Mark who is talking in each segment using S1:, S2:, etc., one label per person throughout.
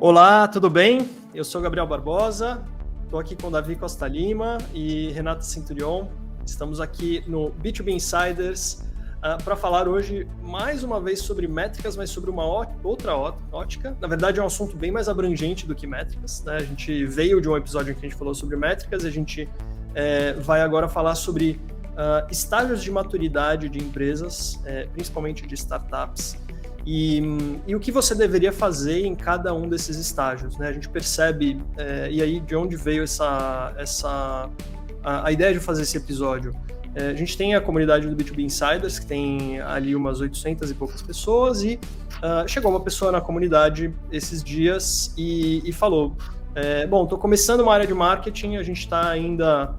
S1: Olá, tudo bem? Eu sou Gabriel Barbosa, estou aqui com Davi Costa Lima e Renata Centurion. Estamos aqui no B2B Insiders para falar hoje mais uma vez sobre métricas, mas sobre uma outra ótica. Na verdade, é um assunto bem mais abrangente do que métricas, né? A gente veio de um episódio em que a gente falou sobre métricas, a gente vai agora falar sobre estágios de maturidade de empresas, principalmente de startups. E o que você deveria fazer em cada um desses estágios, né? A gente percebe, e aí de onde veio a ideia de fazer esse episódio? A gente tem a comunidade do B2B Insiders, que tem ali umas 800 e poucas pessoas, e chegou uma pessoa na comunidade esses dias e falou, bom, estou começando uma área de marketing, a gente está ainda...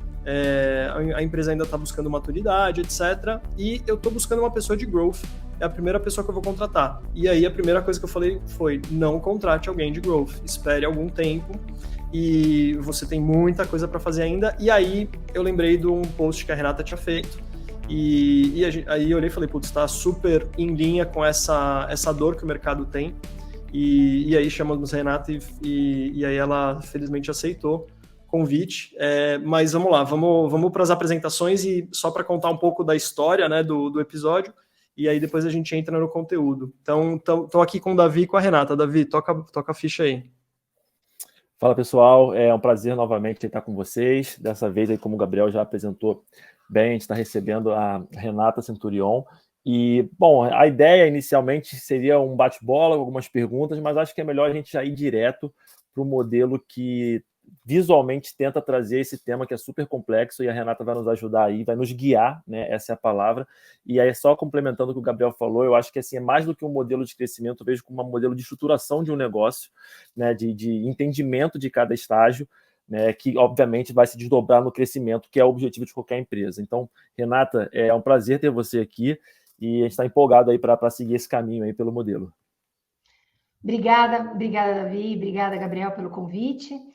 S1: a empresa ainda está buscando maturidade, etc. E eu estou buscando uma pessoa de growth, é a primeira pessoa que eu vou contratar. E aí a primeira coisa que eu falei foi, não contrate alguém de growth, espere algum tempo e você tem muita coisa para fazer ainda. E aí eu lembrei de um post que a Renata tinha feito aí eu olhei e falei, putz, está super em linha com essa dor que o mercado tem. E aí chamamos a Renata e aí ela felizmente aceitou convite, mas vamos lá, vamos para as apresentações e só para contar um pouco da história, né, do episódio, e aí depois a gente entra no conteúdo. Então, estou aqui com o Davi e com a Renata. Davi, toca a ficha aí.
S2: Fala, pessoal, é um prazer novamente estar com vocês. Dessa vez, aí, como o Gabriel já apresentou bem, a gente está recebendo a Renata Centurion. E, bom, a ideia inicialmente seria um bate-bola, algumas perguntas, mas acho que é melhor a gente já ir direto para o modelo que visualmente tenta trazer esse tema que é super complexo, e a Renata vai nos ajudar aí, vai nos guiar, né? Essa é a palavra. E aí, só complementando o que o Gabriel falou, eu acho que assim, é mais do que um modelo de crescimento, eu vejo como um modelo de estruturação de um negócio, né? De entendimento de cada estágio, né? Que obviamente vai se desdobrar no crescimento, que é o objetivo de qualquer empresa. Então, Renata, é um prazer ter você aqui e a gente está empolgado aí para seguir esse caminho aí pelo modelo.
S3: Obrigada, Davi, obrigada, Gabriel, pelo convite.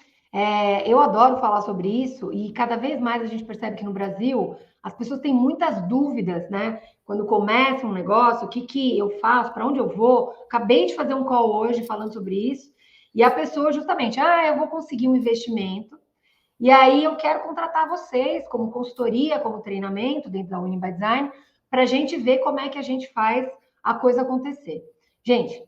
S3: Eu adoro falar sobre isso e cada vez mais a gente percebe que no Brasil as pessoas têm muitas dúvidas, né? Quando começa um negócio, o que eu faço, para onde eu vou? Acabei de fazer um call hoje falando sobre isso e a pessoa justamente, eu vou conseguir um investimento e aí eu quero contratar vocês como consultoria, como treinamento dentro da Winning by Design para a gente ver como é que a gente faz a coisa acontecer. Gente,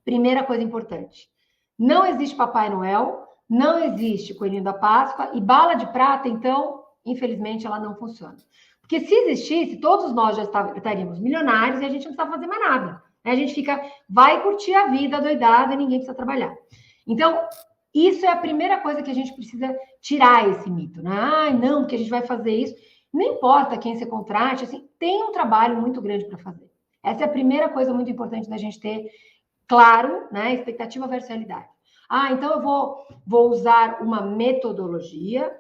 S3: primeira coisa importante, não existe Papai Noel, não existe Coelhinho da Páscoa e bala de prata, então, infelizmente, ela não funciona. Porque se existisse, todos nós já estaríamos milionários e a gente não precisa fazer mais nada. A gente vai curtir a vida doidada e ninguém precisa trabalhar. Então, isso é a primeira coisa que a gente precisa tirar esse mito, né? Não, porque a gente vai fazer isso. Não importa quem você contrate, assim, tem um trabalho muito grande para fazer. Essa é a primeira coisa muito importante da gente ter claro, né? Expectativa versus realidade. Então eu vou usar uma metodologia,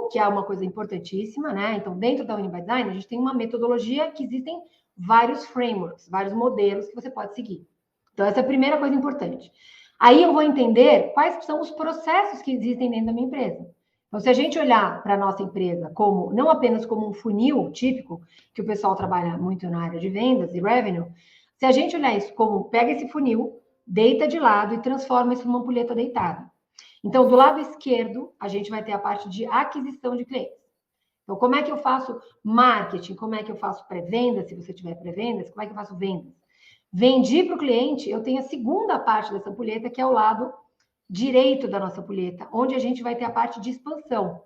S3: que é uma coisa importantíssima, né? Então, dentro da Winning by Design, a gente tem uma metodologia que existem vários frameworks, vários modelos que você pode seguir. Então, essa é a primeira coisa importante. Aí eu vou entender quais são os processos que existem dentro da minha empresa. Então, se a gente olhar para a nossa empresa não apenas como um funil típico, que o pessoal trabalha muito na área de vendas e revenue, se a gente olhar isso como, pega esse funil, deita de lado e transforma isso numa ampulheta deitada. Então, do lado esquerdo, a gente vai ter a parte de aquisição de clientes. Então, como é que eu faço marketing? Como é que eu faço pré-venda, se você tiver pré-vendas? Como é que eu faço vendas? Vendi para o cliente, eu tenho a segunda parte dessa ampulheta, que é o lado direito da nossa ampulheta, onde a gente vai ter a parte de expansão.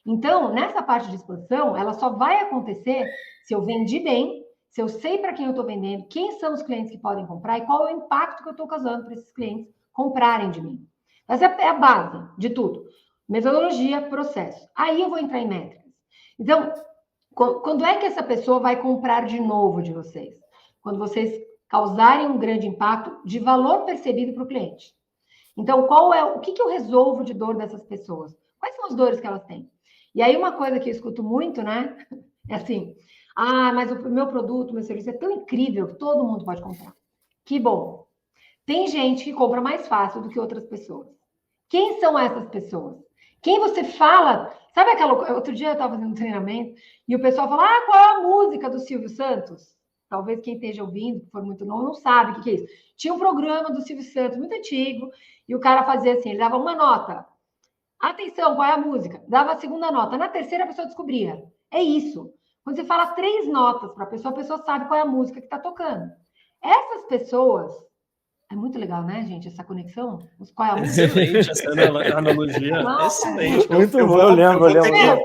S3: Então, nessa parte de expansão, ela só vai acontecer se eu vendi bem, se eu sei para quem eu estou vendendo, quem são os clientes que podem comprar e qual é o impacto que eu estou causando para esses clientes comprarem de mim. Essa é a base de tudo. Metodologia, processo. Aí eu vou entrar em métricas. Então, quando é que essa pessoa vai comprar de novo de vocês? Quando vocês causarem um grande impacto de valor percebido para o cliente. Então, o que eu resolvo de dor dessas pessoas? Quais são as dores que elas têm? E aí, uma coisa que eu escuto muito, né? É assim, mas o meu produto, meu serviço é tão incrível que todo mundo pode comprar. Que bom. Tem gente que compra mais fácil do que outras pessoas. Quem são essas pessoas? Quem você fala... Sabe aquela... Outro dia eu estava fazendo um treinamento e o pessoal fala, qual é a música do Silvio Santos? talvez quem esteja ouvindo, que for muito novo, não sabe o que é isso. Tinha um programa do Silvio Santos, muito antigo, e o cara fazia assim, ele dava uma nota. Atenção, qual é a música? Dava a segunda nota. Na terceira, a pessoa descobria. É isso. Quando você fala 3 notas para a pessoa sabe qual é a música que está tocando. Essas pessoas... É muito legal, né, gente, essa conexão? Qual é a música?
S1: Excelente essa analogia.
S3: Nossa,
S1: excelente.
S2: Muito bom, eu lembro.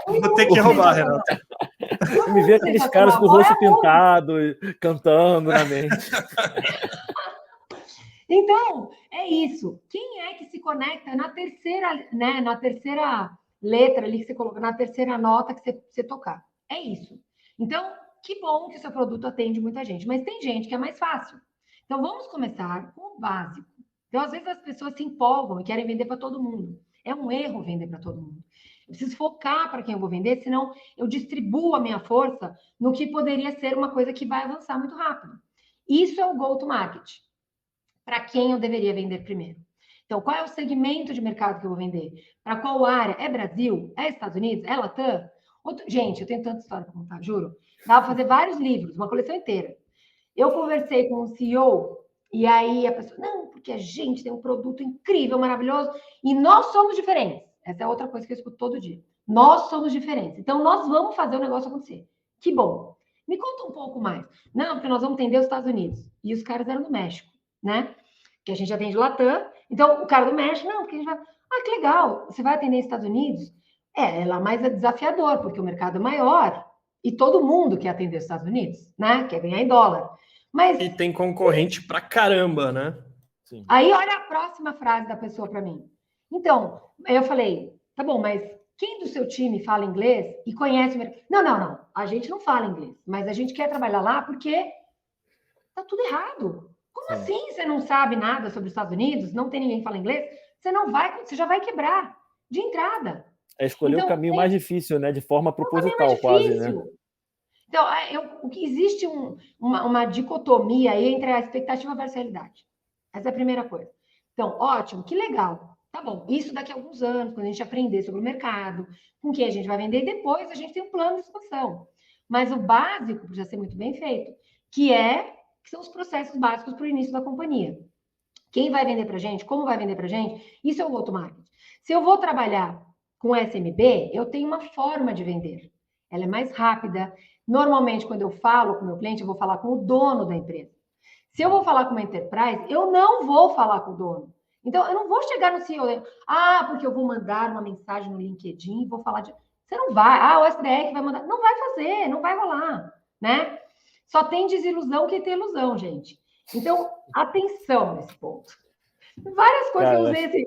S1: Vou ter que roubar, Renato.
S2: Me vê aqueles caras com o rosto pintado, cantando na mente.
S3: Então, é isso. Quem é que se conecta na terceira, né, na terceira letra ali que você coloca, na terceira nota que você tocar? É isso. Então, que bom que o seu produto atende muita gente, mas tem gente que é mais fácil. Então, vamos começar com o básico. Então, às vezes as pessoas se empolgam e querem vender para todo mundo. É um erro vender para todo mundo. Eu preciso focar para quem eu vou vender, senão eu distribuo a minha força no que poderia ser uma coisa que vai avançar muito rápido. Isso é o go-to-market. Para quem eu deveria vender primeiro. Então, qual é o segmento de mercado que eu vou vender? Para qual área? É Brasil? É Estados Unidos? É Latam? Gente, eu tenho tanta história para contar, juro. Dá para fazer vários livros, uma coleção inteira. Eu conversei com o CEO e aí a pessoa, não, porque a gente tem um produto incrível, maravilhoso, e nós somos diferentes. Essa é outra coisa que eu escuto todo dia. Nós somos diferentes. Então, nós vamos fazer o negócio acontecer. Que bom. Me conta um pouco mais. Não, porque nós vamos atender os Estados Unidos. E os caras eram do México, né? Que a gente atende Latam. Então, o cara do México, não, porque a gente vai... Ah, que legal. Você vai atender os Estados Unidos? É lá mais desafiador, porque o mercado é maior e todo mundo quer atender os Estados Unidos, né? Quer ganhar em dólar. Mas...
S1: E tem concorrente pra caramba, né?
S3: Sim. Aí, olha a próxima frase da pessoa para mim. Então, eu falei, tá bom, mas quem do seu time fala inglês e conhece o mercado? Não. A gente não fala inglês, mas a gente quer trabalhar lá porque tá tudo errado. Como assim você não sabe nada sobre os Estados Unidos? Não tem ninguém que fala inglês? Você já vai quebrar de entrada.
S2: É escolher o caminho mais difícil, né? De forma proposital, quase, né?
S3: Então, existe uma dicotomia aí entre a expectativa versus a realidade. Essa é a primeira coisa. Então, ótimo, que legal. Tá bom, isso daqui a alguns anos, quando a gente aprender sobre o mercado, com quem a gente vai vender, depois a gente tem um plano de expansão. Mas o básico precisa ser muito bem feito, que são os processos básicos para o início da companhia. Quem vai vender para a gente, como vai vender para a gente, isso é o go-to-market. Se eu vou trabalhar com SMB, eu tenho uma forma de vender. Ela é mais rápida. Normalmente, quando eu falo com o meu cliente, eu vou falar com o dono da empresa. Se eu vou falar com uma enterprise, eu não vou falar com o dono. Então, eu não vou chegar no CEO, porque eu vou mandar uma mensagem no LinkedIn e vou falar de... Você não vai. O SDR que vai mandar. Não vai fazer, não vai rolar, né? Só tem desilusão que tem ilusão, gente. Então, atenção nesse ponto. Várias coisas que eu usei assim,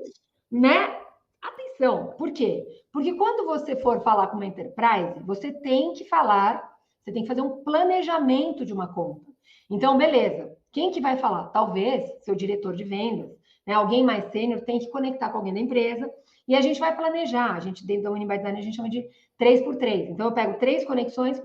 S3: né? Atenção. Por quê? Porque quando você for falar com uma enterprise, você tem que fazer um planejamento de uma conta. Então, beleza. Quem que vai falar? Talvez seu diretor de vendas, né? Alguém mais sênior tem que conectar com alguém da empresa e a gente vai planejar. A gente, dentro da Uniby Design, a gente chama de 3x3. Então, eu pego 3 conexões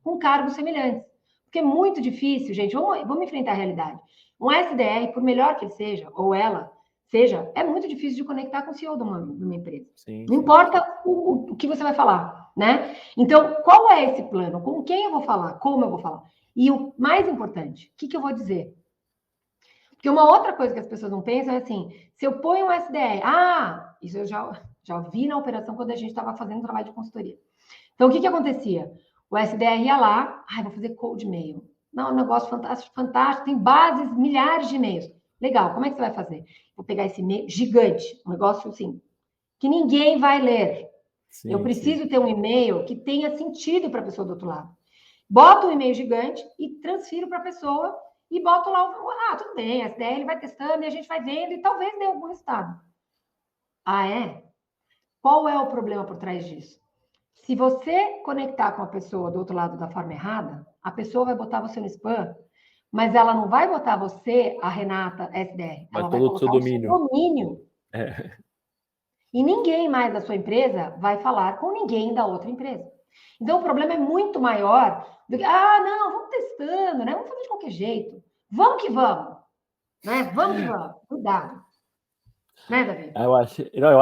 S3: com cargos semelhantes. Porque é muito difícil, gente. Vamos enfrentar a realidade. Um SDR, por melhor que ele seja, ou ela seja, é muito difícil de conectar com o CEO de uma empresa. Sim. Não importa o que você vai falar, né? Então, qual é esse plano? Com quem eu vou falar? Como eu vou falar? E o mais importante, o que eu vou dizer? Porque uma outra coisa que as pessoas não pensam é assim, se eu ponho um SDR, isso eu já vi na operação quando a gente estava fazendo trabalho de consultoria. Então, o que acontecia? O SDR ia lá, vou fazer cold mail. Não, um negócio fantástico, tem bases, milhares de e-mails. Legal, como é que você vai fazer? Vou pegar esse e-mail gigante, um negócio assim, que ninguém vai ler. Sim, eu preciso ter um e-mail que tenha sentido para a pessoa do outro lado. Boto um e-mail gigante e transfiro para a pessoa e boto lá, tudo bem, a SDR ele vai testando e a gente vai vendo e talvez dê algum resultado. É? Qual é o problema por trás disso? Se você conectar com a pessoa do outro lado da forma errada, a pessoa vai botar você no spam, mas ela não vai botar você, a Renata, SDR. Ela vai colocar o seu domínio. E ninguém mais da sua empresa vai falar com ninguém da outra empresa. Então, o problema é muito maior do que, não, vamos testando, né? Vamos fazer de qualquer jeito. Vamos que vamos. Né? Vamos que vamos. Cuidado. Né, Davi?
S2: Eu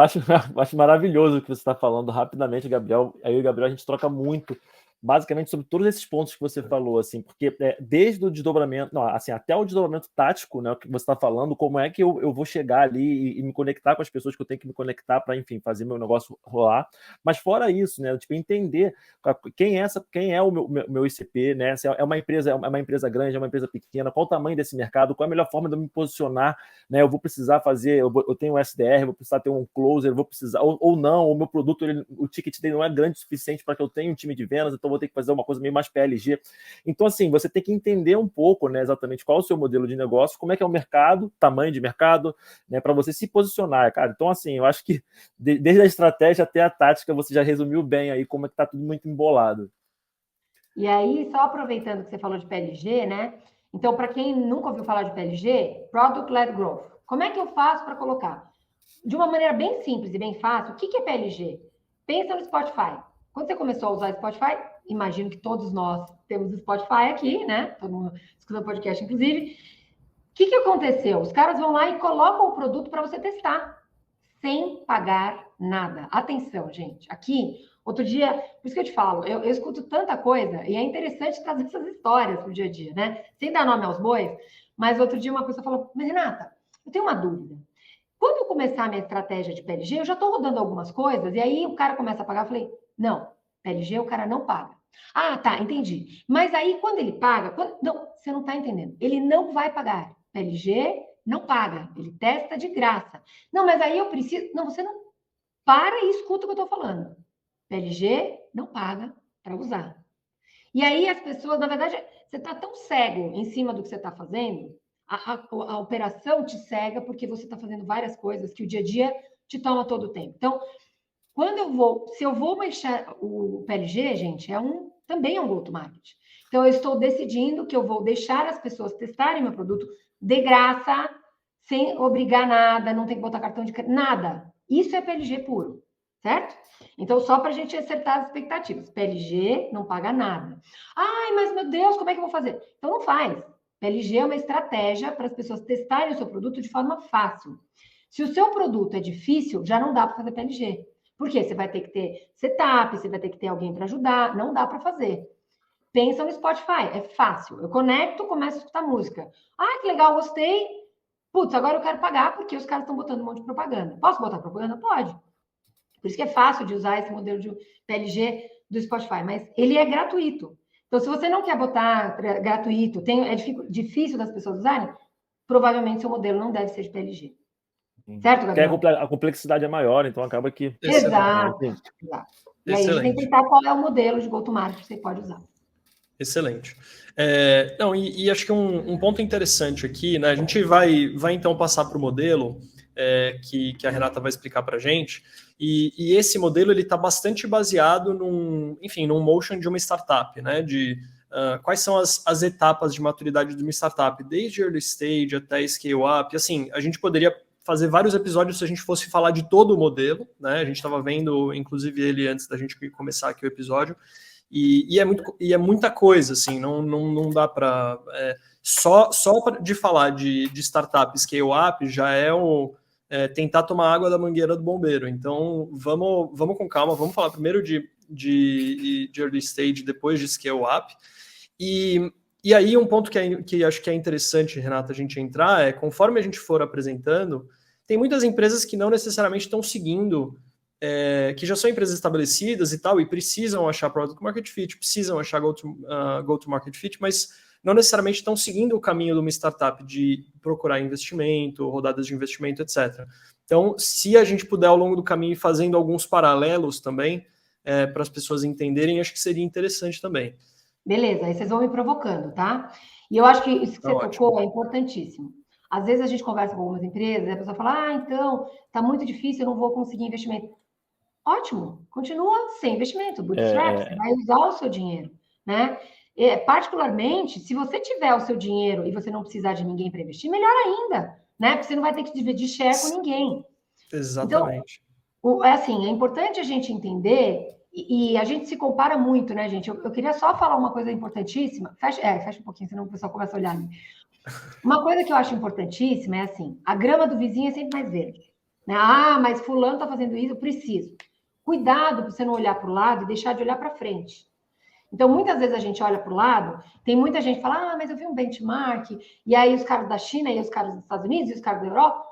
S2: acho maravilhoso o que você está falando rapidamente, Gabriel. Aí, Gabriel, a gente troca muito basicamente sobre todos esses pontos que você falou, assim, porque desde o desdobramento, não, assim, até o desdobramento tático, né, o que você está falando, como é que eu vou chegar ali e me conectar com as pessoas que eu tenho que me conectar para, enfim, fazer meu negócio rolar. Mas fora isso, né, tipo, entender quem é o meu ICP, né, se é uma empresa grande, é uma empresa pequena, qual o tamanho desse mercado, qual é a melhor forma de eu me posicionar, né, eu vou precisar fazer, eu tenho um SDR, vou precisar ter um closer, eu vou precisar, ou não, o meu produto, o ticket dele não é grande o suficiente para que eu tenha um time de vendas, então vou ter que fazer uma coisa meio mais PLG. Então, assim, você tem que entender um pouco, né, exatamente qual é o seu modelo de negócio, como é que é o mercado, tamanho de mercado, né, para você se posicionar, cara. Então, assim, eu acho que desde a estratégia até a tática, você já resumiu bem aí como é que tá tudo muito embolado.
S3: E aí, só aproveitando que você falou de PLG, né? Então, para quem nunca ouviu falar de PLG, Product Led Growth. Como é que eu faço para colocar? De uma maneira bem simples e bem fácil, o que é PLG? Pensa no Spotify. Quando você começou a usar Spotify, imagino que todos nós temos Spotify aqui, né? Todo mundo escutando podcast, inclusive. O que aconteceu? Os caras vão lá e colocam o produto para você testar, sem pagar nada. Atenção, gente. Aqui, outro dia, por isso que eu te falo, eu escuto tanta coisa e é interessante trazer essas histórias pro dia a dia, né? Sem dar nome aos bois, mas outro dia uma pessoa falou, mas Renata, eu tenho uma dúvida. Quando eu começar a minha estratégia de PLG, eu já estou rodando algumas coisas, e aí o cara começa a pagar, eu falei, não, PLG o cara não paga. Ah, tá, entendi. Mas aí, quando ele paga... Não, você não está entendendo. Ele não vai pagar. PLG não paga. Ele testa de graça. Não, mas aí eu preciso... Não, você não... Para e escuta o que eu estou falando. PLG não paga para usar. E aí as pessoas, na verdade, você está tão cego em cima do que você está fazendo, a operação te cega porque você está fazendo várias coisas que o dia a dia te toma todo o tempo. Então, se eu vou mexer o PLG, gente, também é um go-to-market. Então, eu estou decidindo que eu vou deixar as pessoas testarem meu produto de graça, sem obrigar nada, não tem que botar cartão de crédito, nada. Isso é PLG puro, certo? Então, só para a gente acertar as expectativas. PLG não paga nada. Ai, mas meu Deus, como é que eu vou fazer? Então, não faz. PLG é uma estratégia para as pessoas testarem o seu produto de forma fácil. Se o seu produto é difícil, já não dá para fazer PLG. Por quê? Você vai ter que ter setup, você vai ter que ter alguém para ajudar, não dá para fazer. Pensa no Spotify, é fácil. Eu conecto, começo a escutar música. Ah, que legal, gostei. Putz, agora eu quero pagar porque os caras estão botando um monte de propaganda. Posso botar propaganda? Pode. Por isso que é fácil de usar esse modelo de PLG do Spotify, mas ele é gratuito. Então, se você não quer botar gratuito, é difícil das pessoas usarem, provavelmente seu modelo não deve ser de PLG. Certo, Gabriel?
S2: A complexidade é maior, então acaba que...
S3: Exato. E aí a gente tem que tentar qual é o modelo de go-to-market que você pode usar.
S1: Excelente. E acho que um ponto interessante aqui, né? A gente vai então passar para o modelo que a Renata vai explicar para a gente. E esse modelo ele está bastante baseado num motion de uma startup, né? De quais são as etapas de maturidade de uma startup, desde early stage até scale up. Assim, a gente poderia fazer vários episódios se a gente fosse falar de todo o modelo, né? A gente estava vendo, inclusive, ele antes da gente começar aqui o episódio. E é muita coisa, assim, não dá para... só de falar de startup scale-up já tentar tomar água da mangueira do bombeiro. Então, vamos com calma, vamos falar primeiro de early stage, depois de scale-up. E aí, um ponto que acho que é interessante, Renata, a gente entrar conforme a gente for apresentando, tem muitas empresas que não necessariamente estão seguindo... que já são empresas estabelecidas e tal, e precisam achar Product Market Fit, precisam achar Go-to-Market Fit, mas não necessariamente estão seguindo o caminho de uma startup de procurar investimento, rodadas de investimento, etc. Então, se a gente puder, ao longo do caminho, ir fazendo alguns paralelos também, para as pessoas entenderem, acho que seria interessante também.
S3: Beleza, aí vocês vão me provocando, tá? E eu acho que isso que você tocou é importantíssimo. Às vezes a gente conversa com algumas empresas e a pessoa fala, então, tá muito difícil, eu não vou conseguir investimento. Ótimo, continua sem investimento, bootstrap, você vai usar o seu dinheiro, né? Particularmente, se você tiver o seu dinheiro e você não precisar de ninguém para investir, melhor ainda, né? Porque você não vai ter que dividir share com ninguém.
S1: Exatamente.
S3: Então, é importante a gente entender, e a gente se compara muito, né, gente? Eu queria só falar uma coisa importantíssima. Fecha um pouquinho, senão o pessoal começa a olhar. Uma coisa que eu acho importantíssima é assim, a grama do vizinho é sempre mais verde. Né? Ah, mas fulano está fazendo isso, eu preciso. Cuidado para você não olhar para o lado e deixar de olhar para frente. Então, muitas vezes a gente olha para o lado, tem muita gente que fala, mas eu vi um benchmark, e aí os caras da China, e os caras dos Estados Unidos, e os caras da Europa.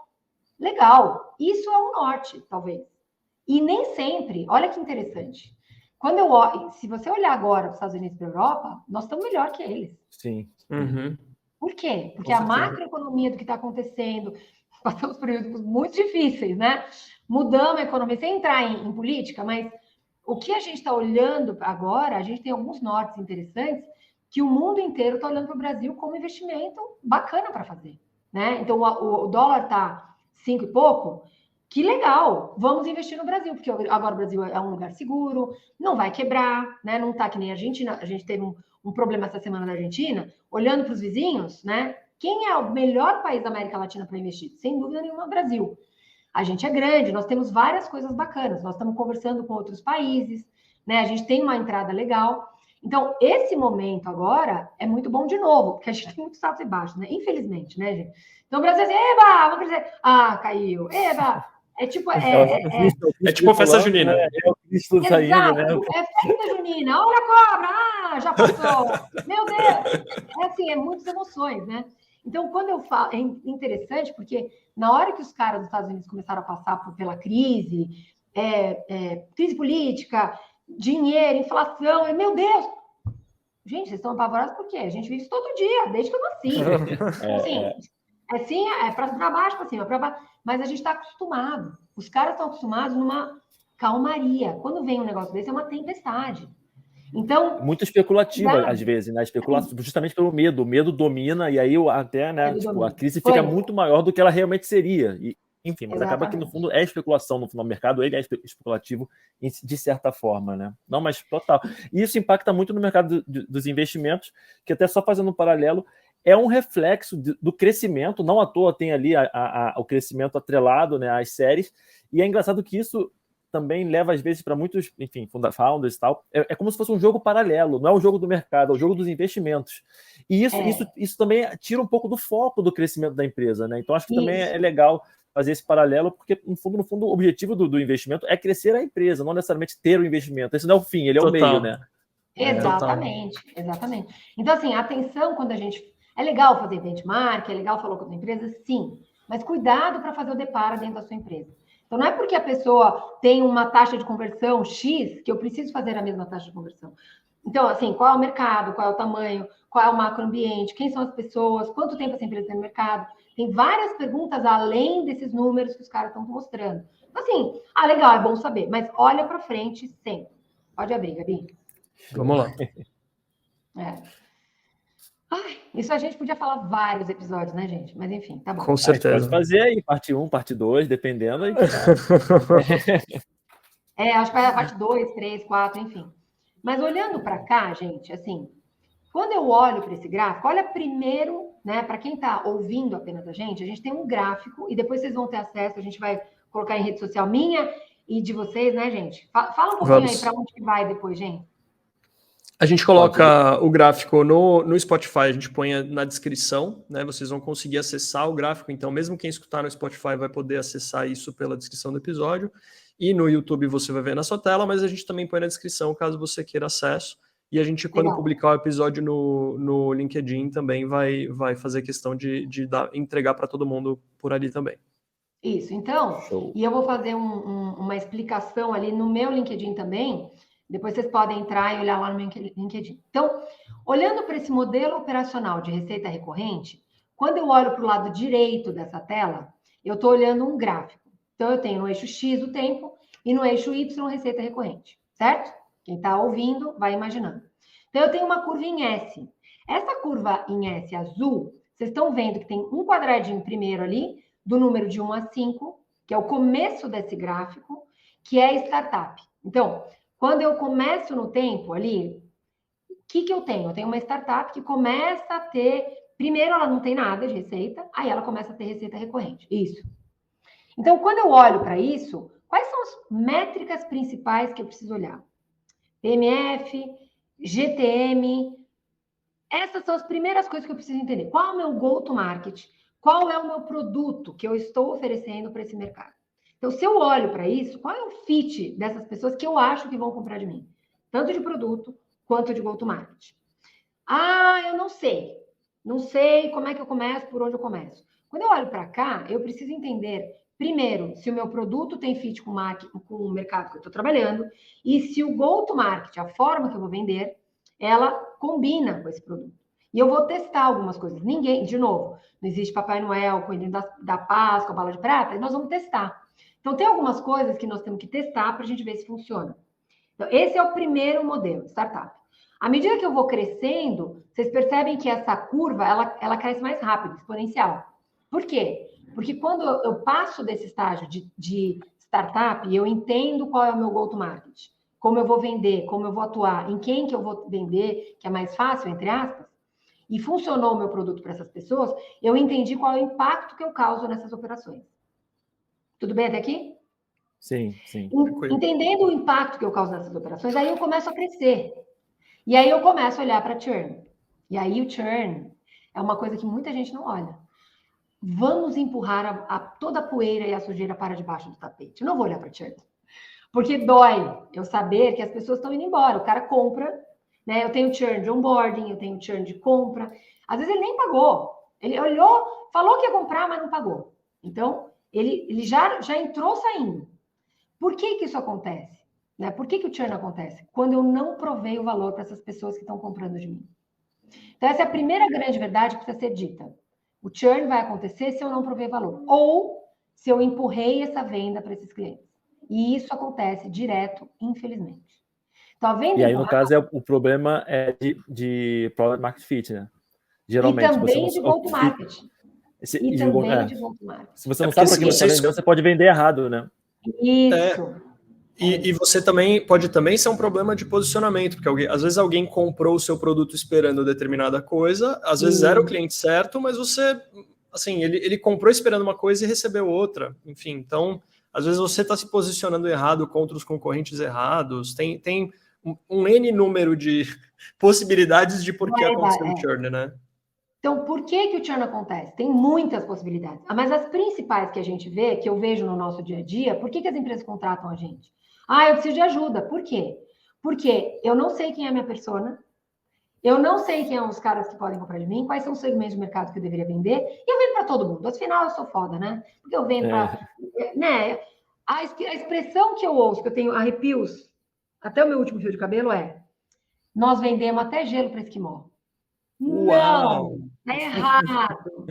S3: Legal, isso é o norte, talvez. E nem sempre, olha que interessante. Se você olhar agora para os Estados Unidos e para a Europa, nós estamos melhor que eles.
S2: Sim.
S1: Uhum.
S3: Por quê? Porque a macroeconomia do que está acontecendo, passamos por períodos muito difíceis, né? Mudamos a economia, sem entrar em política, mas o que a gente está olhando agora, a gente tem alguns nortes interessantes que o mundo inteiro está olhando para o Brasil como investimento bacana para fazer, né? Então, o dólar está 5 e pouco, que legal, vamos investir no Brasil, porque agora o Brasil é um lugar seguro, não vai quebrar, né? Não está que nem a Argentina, a gente teve um problema essa semana na Argentina, olhando para os vizinhos, né? Quem é o melhor país da América Latina para investir? Sem dúvida nenhuma, o Brasil. A gente é grande, nós temos várias coisas bacanas, nós estamos conversando com outros países, né? A gente tem uma entrada legal. Então, esse momento agora é muito bom de novo, porque a gente tem muitos altos e baixos, né? Infelizmente, né, gente? Então, o Brasil é assim, eba, vamos crescer. Ah, caiu, eba. É tipo...
S1: É tipo a festa junina.
S2: É o Cristo saindo, né?
S3: É festa junina. Olha a cobra, já passou. Meu Deus. É assim, é muitas emoções, né? Então, quando eu falo... É interessante, porque na hora que os caras dos Estados Unidos começaram a passar pela crise, crise política, dinheiro, inflação, meu Deus! Gente, vocês estão apavorados por quê? A gente vive isso todo dia, desde que eu nasci. Assim, para baixo, para cima, para baixo. Mas a gente está acostumado. Os caras estão acostumados numa calmaria. Quando vem um negócio desse, é uma tempestade. Então,
S2: muito especulativa, às vezes, né? Especulação, justamente pelo medo. O medo domina, e aí até, né? Tipo, a crise fica muito maior do que ela realmente seria. E, enfim, mas acaba que, no fundo, é especulação no final do mercado, ele é especulativo de certa forma, né? Não, mas total. E isso impacta muito no mercado dos investimentos, que até só fazendo um paralelo, é um reflexo do crescimento, não à toa tem ali o crescimento atrelado, né, às séries, e é engraçado que isso também leva, às vezes, para muitos, enfim, founders e tal, é como se fosse um jogo paralelo, não é o jogo do mercado, é o jogo dos investimentos. E isso também tira um pouco do foco do crescimento da empresa, né? Então, acho que também é legal fazer esse paralelo, porque, no fundo, o objetivo do investimento é crescer a empresa, não necessariamente ter o investimento. Esse não é o fim, ele é o meio, né?
S3: Exatamente. Então, assim, atenção quando a gente... É legal fazer benchmark, é legal falar com as empresas, sim, mas cuidado para fazer o deparo dentro da sua empresa. Então, não é porque a pessoa tem uma taxa de conversão X que eu preciso fazer a mesma taxa de conversão. Então, assim, qual é o mercado, qual é o tamanho, qual é o macroambiente, quem são as pessoas, quanto tempo essa empresa tem no mercado. Tem várias perguntas além desses números que os caras estão mostrando. Assim, legal, é bom saber, mas olha para frente sempre. Pode abrir, Gabi.
S1: Vamos lá.
S3: Isso a gente podia falar vários episódios, né, gente? Mas enfim, tá bom.
S1: Com certeza.
S2: Pode fazer aí, parte 1, parte 2, dependendo. Aí.
S3: Acho que vai a parte 2, 3, 4, enfim. Mas olhando para cá, gente, assim, quando eu olho para esse gráfico, olha primeiro, né, para quem está ouvindo apenas a gente tem um gráfico e depois vocês vão ter acesso, a gente vai colocar em rede social minha e de vocês, né, gente? Fala um pouquinho aí para onde que vai depois, gente.
S1: A gente coloca o gráfico no Spotify, a gente põe na descrição, né? Vocês vão conseguir acessar o gráfico, então mesmo quem escutar no Spotify vai poder acessar isso pela descrição do episódio. E no YouTube você vai ver na sua tela, mas a gente também põe na descrição caso você queira acesso. E a gente, quando publicar o episódio no LinkedIn, também vai fazer questão de entregar para todo mundo por ali também.
S3: Isso, então, e eu vou fazer uma explicação ali no meu LinkedIn também. Depois vocês podem entrar e olhar lá no meu LinkedIn. Então, olhando para esse modelo operacional de receita recorrente, quando eu olho para o lado direito dessa tela, eu estou olhando um gráfico. Então, eu tenho no eixo X o tempo e no eixo Y receita recorrente, certo? Quem está ouvindo vai imaginando. Então, eu tenho uma curva em S. Essa curva em S azul, vocês estão vendo que tem um quadradinho primeiro ali, do número de 1 a 5, que é o começo desse gráfico, que é startup. Então, quando eu começo no tempo ali, o que eu tenho? Eu tenho uma startup que começa a ter... Primeiro, ela não tem nada de receita, aí ela começa a ter receita recorrente. Isso. Então, quando eu olho para isso, quais são as métricas principais que eu preciso olhar? PMF, GTM... Essas são as primeiras coisas que eu preciso entender. Qual é o meu go-to-market? Qual é o meu produto que eu estou oferecendo para esse mercado? Então, se eu olho para isso, qual é o fit dessas pessoas que eu acho que vão comprar de mim? Tanto de produto, quanto de go-to-market. Ah, eu não sei. Não sei como é que eu começo, por onde eu começo. Quando eu olho para cá, eu preciso entender, primeiro, se o meu produto tem fit com o mercado que eu estou trabalhando e se o go-to-market, a forma que eu vou vender, ela combina com esse produto. E eu vou testar algumas coisas. Ninguém, de novo, não existe Papai Noel, Coelhinho da Páscoa, bala de prata, e nós vamos testar. Então, tem algumas coisas que nós temos que testar para a gente ver se funciona. Então, esse é o primeiro modelo, startup. À medida que eu vou crescendo, vocês percebem que essa curva, ela cresce mais rápido, exponencial. Por quê? Porque quando eu passo desse estágio de startup, eu entendo qual é o meu go-to-market, como eu vou vender, como eu vou atuar, em quem que eu vou vender, que é mais fácil, entre aspas, e funcionou o meu produto para essas pessoas, eu entendi qual é o impacto que eu causo nessas operações. Tudo bem até aqui?
S2: Sim, sim.
S3: Entendendo o impacto que eu causo nessas operações, aí eu começo a crescer. E aí eu começo a olhar para churn. E aí o churn é uma coisa que muita gente não olha. Vamos empurrar toda a poeira e a sujeira para debaixo do tapete. Eu não vou olhar para churn. Porque dói eu saber que as pessoas estão indo embora. O cara compra, né? Eu tenho churn de onboarding, eu tenho churn de compra. Às vezes ele nem pagou. Ele olhou, falou que ia comprar, mas não pagou. Então, ele já entrou saindo. Por que isso acontece? Né? Por que o churn acontece? Quando eu não provei o valor para essas pessoas que estão comprando de mim. Então, essa é a primeira grande verdade que precisa ser dita. O churn vai acontecer se eu não provei valor. Ou se eu empurrei essa venda para esses clientes. E isso acontece direto, infelizmente. Então, a venda
S2: e aí, no caso, o problema é de product market fit, né? Geralmente,
S3: e também de go-to-market. E também de go-to-market.
S2: Se você não sabe para quem você está vendendo, você pode vender errado, né?
S3: Isso.
S1: E você pode também ser um problema de posicionamento, porque às vezes alguém comprou o seu produto esperando determinada coisa, às vezes era o cliente certo, mas você, assim, ele comprou esperando uma coisa e recebeu outra. Enfim, então, às vezes você está se posicionando errado contra os concorrentes errados. Tem um N número de possibilidades de por que aconteceu o churn, né?
S3: Então, por que o churn acontece? Tem muitas possibilidades. Mas as principais que a gente vê, que eu vejo no nosso dia a dia, por que as empresas contratam a gente? Ah, eu preciso de ajuda. Por quê? Porque eu não sei quem é a minha persona, eu não sei quem são os caras que podem comprar de mim, quais são os segmentos de mercado que eu deveria vender, e eu vendo para todo mundo. Afinal, eu sou foda, né? Porque eu vendo para... Né? A expressão que eu ouço, que eu tenho arrepios, até o meu último fio de cabelo nós vendemos até gelo para esquimó.
S1: Uau.
S3: Não, tá errado.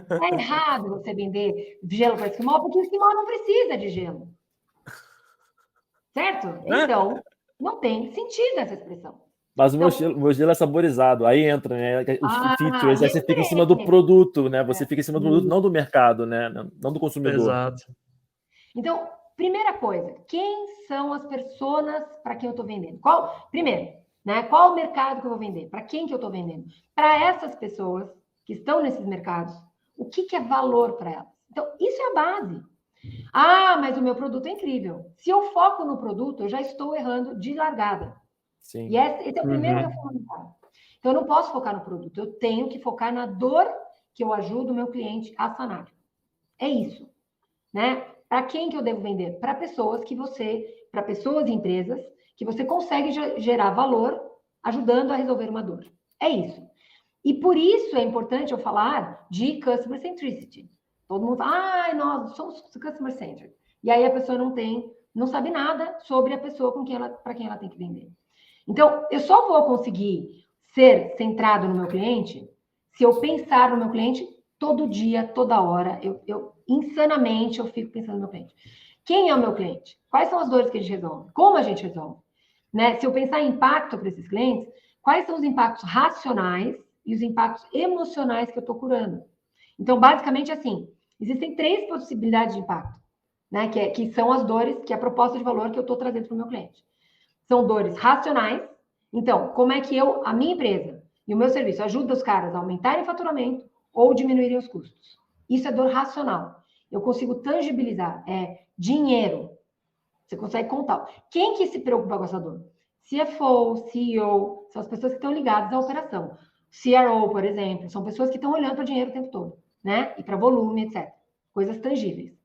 S3: Tá errado você vender gelo para esquimó, porque o esquimó não precisa de gelo. Certo? Então, não tem sentido essa expressão.
S2: Mas o meu gelo é saborizado, aí entra, né? Os features, aí você fica em cima do produto, né? Você fica em cima do produto, não do mercado, né? Não do consumidor.
S1: Exato.
S3: Então, primeira coisa, quem são as personas para quem eu estou vendendo? Primeiro, né? Qual o mercado que eu vou vender? Para quem que eu estou vendendo? Para essas pessoas que estão nesses mercados, o que é valor para elas? Então, isso é a base. Ah, mas o meu produto é incrível. Se eu foco no produto, eu já estou errando de largada.
S2: Sim.
S3: E esse é o primeiro erro fundamental. Então, eu não posso focar no produto. Eu tenho que focar na dor que eu ajudo o meu cliente a sanar. É isso. Né? Para quem que eu devo vender? Para pessoas e empresas que você consegue gerar valor ajudando a resolver uma dor. É isso. E por isso é importante eu falar de Customer Centricity. Todo mundo fala, nós somos Customer Centric. E aí a pessoa não sabe nada sobre a pessoa para quem ela tem que vender. Então, eu só vou conseguir ser centrado no meu cliente se eu pensar no meu cliente todo dia, toda hora. Insanamente, eu fico pensando no meu cliente. Quem é o meu cliente? Quais são as dores que a gente resolve? Como a gente resolve? Né? Se eu pensar em impacto para esses clientes, quais são os impactos racionais e os impactos emocionais que eu estou curando? Então, basicamente, assim, existem 3 possibilidades de impacto, né? Que são as dores, que é a proposta de valor que eu estou trazendo para o meu cliente. São dores racionais. Então, como é que a minha empresa e o meu serviço ajuda os caras a aumentarem o faturamento ou diminuírem os custos? Isso é dor racional. Eu consigo tangibilizar. É dinheiro. Você consegue contar. Quem que se preocupa com essa dor? CFO, CEO, são as pessoas que estão ligadas à operação. CRO, por exemplo, são pessoas que estão olhando para o dinheiro o tempo todo, né? E para volume, etc. Coisas tangíveis.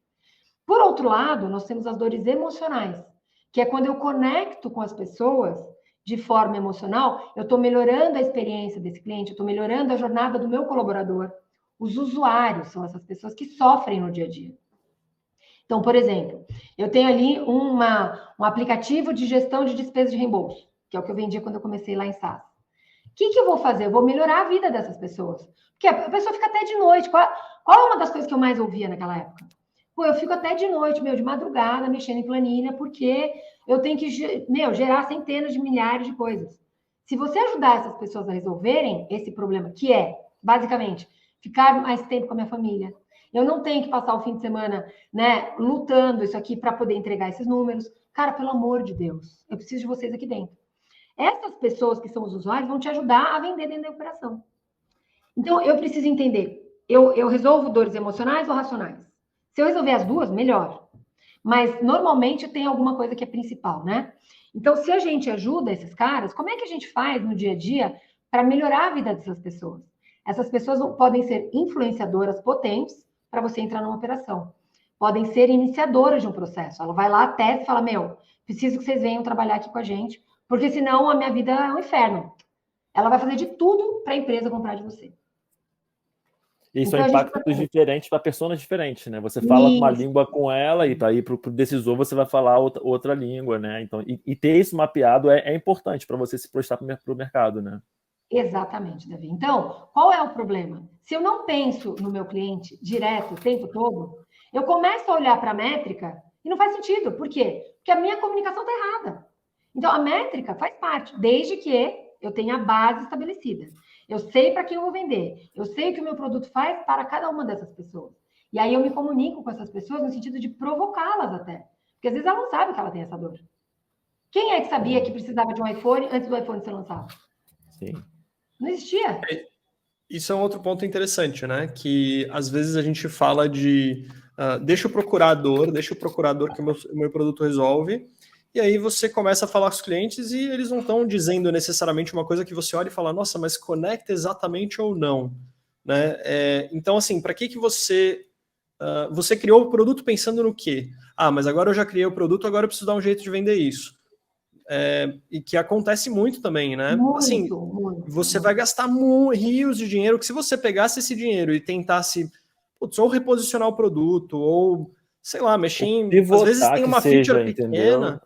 S3: Por outro lado, nós temos as dores emocionais, que é quando eu conecto com as pessoas de forma emocional, eu estou melhorando a experiência desse cliente, eu estou melhorando a jornada do meu colaborador. Os usuários são essas pessoas que sofrem no dia a dia. Então, por exemplo, eu tenho ali um aplicativo de gestão de despesas de reembolso, que é o que eu vendia quando eu comecei lá em SaaS. O que eu vou fazer? Eu vou melhorar a vida dessas pessoas. Porque a pessoa fica até de noite. Qual é uma das coisas que eu mais ouvia naquela época? Pô, eu fico até de noite, de madrugada, mexendo em planilha, porque eu tenho que, gerar centenas de milhares de coisas. Se você ajudar essas pessoas a resolverem esse problema, que é, basicamente, ficar mais tempo com a minha família, eu não tenho que passar o fim de semana, né, lutando isso aqui para poder entregar esses números. Cara, pelo amor de Deus, eu preciso de vocês aqui dentro. Essas pessoas que são os usuários vão te ajudar a vender dentro da operação. Então, eu preciso entender, eu resolvo dores emocionais ou racionais? Se eu resolver as duas, melhor. Mas, normalmente, tem alguma coisa que é principal, né? Então, se a gente ajuda esses caras, como é que a gente faz no dia a dia para melhorar a vida dessas pessoas? Essas pessoas podem ser influenciadoras potentes para você entrar numa operação. Podem ser iniciadoras de um processo. Ela vai lá, testa e fala, preciso que vocês venham trabalhar aqui com a gente, porque senão a minha vida é um inferno. Ela vai fazer de tudo para a empresa comprar de você.
S2: E são impactos diferentes para pessoas diferentes, né? Você fala uma língua com ela e para ir para o decisor você vai falar outra língua, né? Então, e ter isso mapeado é importante para você se prestar para o mercado, né?
S3: Exatamente, Davi. Então, qual é o problema? Se eu não penso no meu cliente direto o tempo todo, eu começo a olhar para a métrica e não faz sentido. Por quê? Porque a minha comunicação está errada. Então, a métrica faz parte, desde que eu tenha a base estabelecida. Eu sei para quem eu vou vender. Eu sei o que o meu produto faz para cada uma dessas pessoas. E aí eu me comunico com essas pessoas no sentido de provocá-las até. Porque às vezes ela não sabe que ela tem essa dor. Quem é que sabia que precisava de um iPhone antes do iPhone ser lançado?
S2: Sim.
S3: Não existia.
S1: Isso é um outro ponto interessante, né? Que às vezes a gente fala de deixa o procurador que o meu produto resolve, e aí você começa a falar com os clientes e eles não estão dizendo necessariamente uma coisa que você olha e fala, nossa, mas conecta exatamente ou não, né? Então, assim, para que você criou o produto pensando no quê? Mas agora eu já criei o produto, agora eu preciso dar um jeito de vender isso. E que acontece muito também, né?
S3: Muito.
S1: Você vai gastar rios de dinheiro, que se você pegasse esse dinheiro e tentasse ou reposicionar o produto, ou, sei lá, mexer em... Às vezes tem uma feature pequena...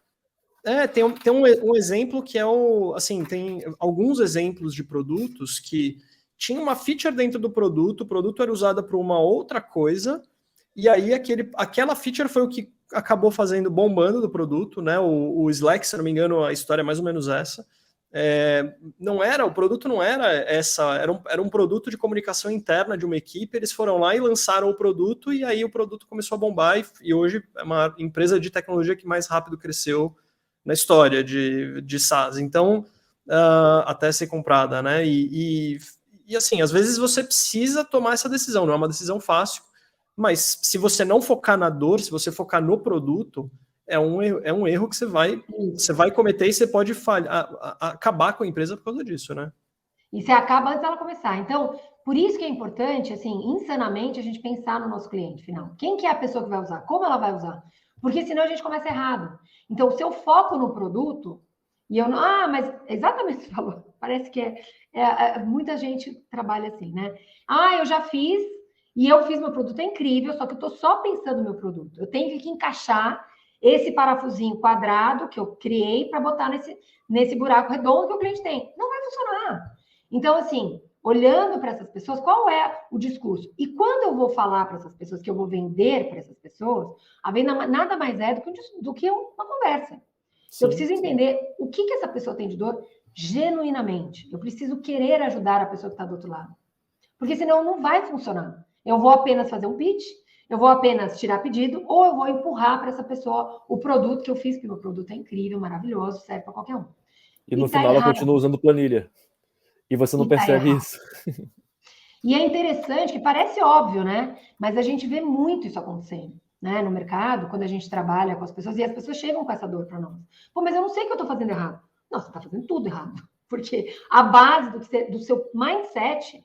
S1: Tem um exemplo que é tem alguns exemplos de produtos que tinha uma feature dentro do produto, o produto era usado para uma outra coisa, e aí aquela feature foi o que acabou bombando do produto, né? O Slack, se não me engano, a história é mais ou menos essa. O produto não era essa, era um produto de comunicação interna de uma equipe, eles foram lá e lançaram o produto, e aí o produto começou a bombar, e hoje é uma empresa de tecnologia que mais rápido cresceu na história de SaaS. Então, até ser comprada, né? E assim, às vezes você precisa tomar essa decisão, não é uma decisão fácil, mas se você não focar na dor, se você focar no produto, é um erro que você vai cometer e você pode acabar com a empresa por causa disso, né?
S3: E você acaba antes dela começar. Então, por isso que é importante, assim, insanamente, a gente pensar no nosso cliente final. Quem que é a pessoa que vai usar? Como ela vai usar? Porque senão a gente começa errado. Então, se eu foco no produto, e eu não... mas exatamente o que você falou. Parece que muita gente trabalha assim, né? Eu já fiz, e eu fiz meu produto, é incrível, só que eu estou só pensando no meu produto. Eu tenho que encaixar esse parafusinho quadrado que eu criei para botar nesse buraco redondo que o cliente tem. Não vai funcionar. Então, assim, olhando para essas pessoas, qual é o discurso? E quando eu vou falar para essas pessoas, que eu vou vender para essas pessoas, a venda nada mais é do que uma conversa. Sim, eu preciso entender o que essa pessoa tem de dor genuinamente. Eu preciso querer ajudar a pessoa que está do outro lado. Porque senão não vai funcionar. Eu vou apenas fazer um pitch, eu vou apenas tirar pedido, ou eu vou empurrar para essa pessoa o produto que eu fiz, porque meu produto é incrível, maravilhoso, serve para qualquer um.
S2: E no final ela continua usando planilha. E você não percebe isso.
S3: E é interessante, que parece óbvio, né? Mas a gente vê muito isso acontecendo, né? No mercado, quando a gente trabalha com as pessoas, e as pessoas chegam com essa dor para nós. Pô, mas eu não sei o que eu estou fazendo errado. Não, você está fazendo tudo errado. Porque a base do seu mindset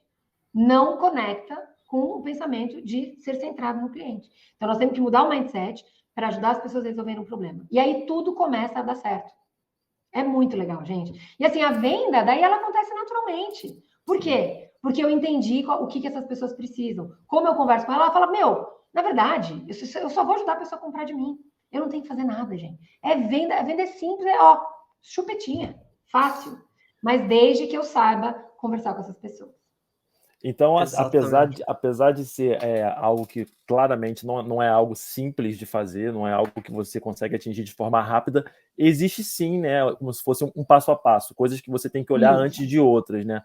S3: não conecta com o pensamento de ser centrado no cliente. Então, nós temos que mudar o mindset para ajudar as pessoas a resolverem um problema. E aí tudo começa a dar certo. É muito legal, gente. E assim, a venda, daí ela acontece naturalmente. Por quê? Porque eu entendi o que essas pessoas precisam. Como eu converso com ela, ela fala, na verdade, eu só vou ajudar a pessoa a comprar de mim. Eu não tenho que fazer nada, gente. A venda é simples, chupetinha, fácil. Mas desde que eu saiba conversar com essas pessoas.
S2: Então, apesar de ser algo que claramente não é algo simples de fazer, não é algo que você consegue atingir de forma rápida, existe sim, né, como se fosse um passo a passo, coisas que você tem que olhar antes de outras, né?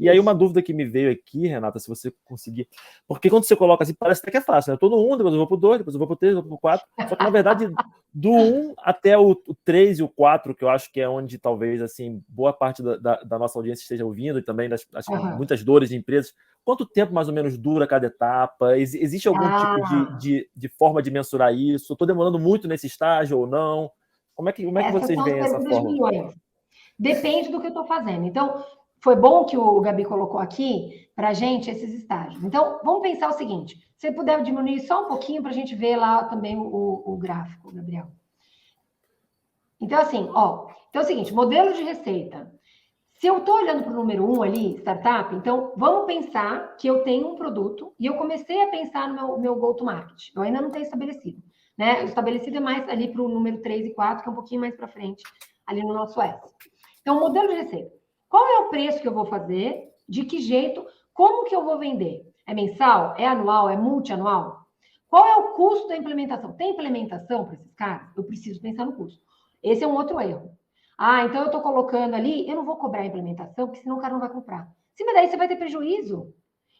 S2: E aí uma dúvida que me veio aqui, Renata, se você conseguir... Porque quando você coloca assim, parece até que é fácil, né? Eu tô no 1, depois eu vou pro 2, depois eu vou pro 3, depois eu vou pro 4. Só que, na verdade, do 1 até o 3 e o 4, que eu acho que é onde talvez, assim, boa parte da nossa audiência esteja ouvindo, e também muitas dores de empresas, quanto tempo mais ou menos dura cada etapa? Existe algum tipo de forma de mensurar isso? Estou demorando muito nesse estágio ou não? Como é que vocês veem essa forma?
S3: Depende do que eu estou fazendo. Então, foi bom que o Gabi colocou aqui para a gente esses estágios. Então, vamos pensar o seguinte: se puder diminuir só um pouquinho para a gente ver lá também o gráfico, Gabriel. Então, assim, então é o seguinte, modelo de receita. Se eu estou olhando para o número 1 ali, startup, então vamos pensar que eu tenho um produto e eu comecei a pensar no meu go-to-market. Eu ainda não tenho estabelecido, né? O estabelecido é mais ali para o número 3 e 4, que é um pouquinho mais para frente, ali no nosso S. Então, modelo de receita. Qual é o preço que eu vou fazer? De que jeito? Como que eu vou vender? É mensal? É anual? É multianual? Qual é o custo da implementação? Tem implementação para esses caras? Eu preciso pensar no custo. Esse é um outro erro. Então eu estou colocando ali, eu não vou cobrar a implementação, porque senão o cara não vai comprar. Sim, mas daí você vai ter prejuízo.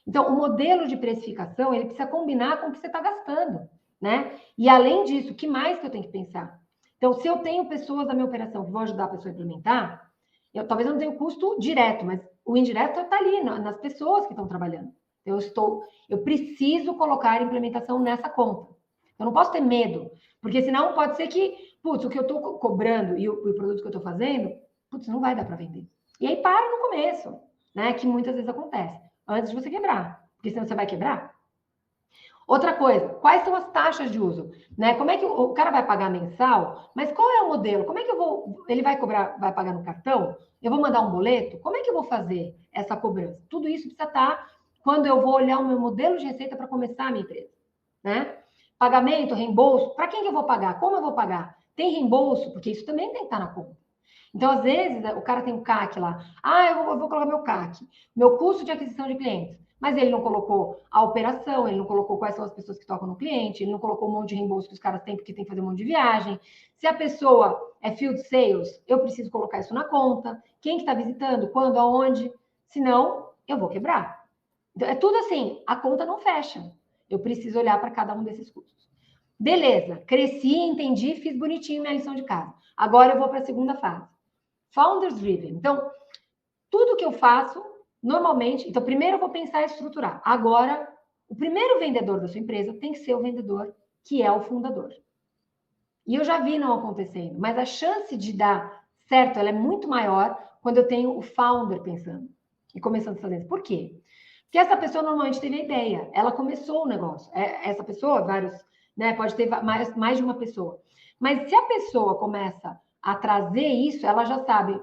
S3: Então, o modelo de precificação, ele precisa combinar com o que você está gastando, né? E além disso, o que mais que eu tenho que pensar? Então, se eu tenho pessoas da minha operação que vão ajudar a pessoa a implementar, talvez eu não tenha custo direto, mas o indireto está ali, nas pessoas que estão trabalhando. Eu preciso colocar a implementação nessa conta. Eu não posso ter medo, porque senão pode ser que, o que eu estou cobrando e o produto que eu estou fazendo, não vai dar para vender. E aí para no começo, né? Que muitas vezes acontece, antes de você quebrar, porque senão você vai quebrar. Outra coisa, quais são as taxas de uso? Né? Como é que o cara vai pagar mensal? Mas qual é o modelo? Como é que ele vai pagar no cartão? Eu vou mandar um boleto? Como é que eu vou fazer essa cobrança? Tudo isso precisa estar quando eu vou olhar o meu modelo de receita para começar a minha empresa, né? Pagamento, reembolso, para quem que eu vou pagar? Como eu vou pagar? Tem reembolso? Porque isso também tem que estar na conta. Então, às vezes, o cara tem um CAC lá. Eu vou colocar meu CAC, meu custo de aquisição de clientes. Mas ele não colocou a operação, ele não colocou quais são as pessoas que tocam no cliente, ele não colocou um monte de reembolso que os caras têm, porque tem que fazer um monte de viagem. Se a pessoa é field sales, eu preciso colocar isso na conta. Quem que está visitando, quando, aonde. Senão, eu vou quebrar. Então, é tudo assim, a conta não fecha. Eu preciso olhar para cada um desses custos. Beleza, cresci, entendi, fiz bonitinho minha lição de casa. Agora eu vou para a segunda fase. Founders Driven. Então, tudo que eu faço, normalmente... Então, primeiro eu vou pensar em estruturar. Agora, o primeiro vendedor da sua empresa tem que ser o vendedor que é o fundador. E eu já vi não acontecendo, mas a chance de dar certo, ela é muito maior quando eu tenho o founder pensando e começando a fazer isso. Por quê? Porque essa pessoa normalmente teve a ideia, ela começou o negócio. Essa pessoa, né, pode ter mais de uma pessoa. Mas se a pessoa começa a trazer isso, ela já sabe,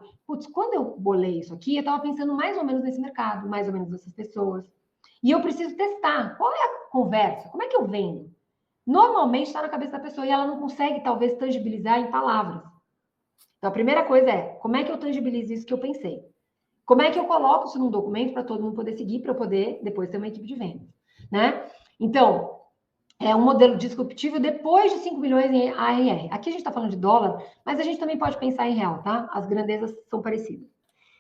S3: quando eu bolei isso aqui, eu estava pensando mais ou menos nesse mercado, mais ou menos nessas pessoas. E eu preciso testar. Qual é a conversa? Como é que eu vendo? Normalmente está na cabeça da pessoa e ela não consegue, talvez, tangibilizar em palavras. Então, a primeira coisa é, como é que eu tangibilizo isso que eu pensei? Como é que eu coloco isso num documento para todo mundo poder seguir, para eu poder depois ter uma equipe de vendas, né? Então, é um modelo disruptivo depois de 5 milhões em ARR. Aqui a gente está falando de dólar, mas a gente também pode pensar em real, tá? As grandezas são parecidas.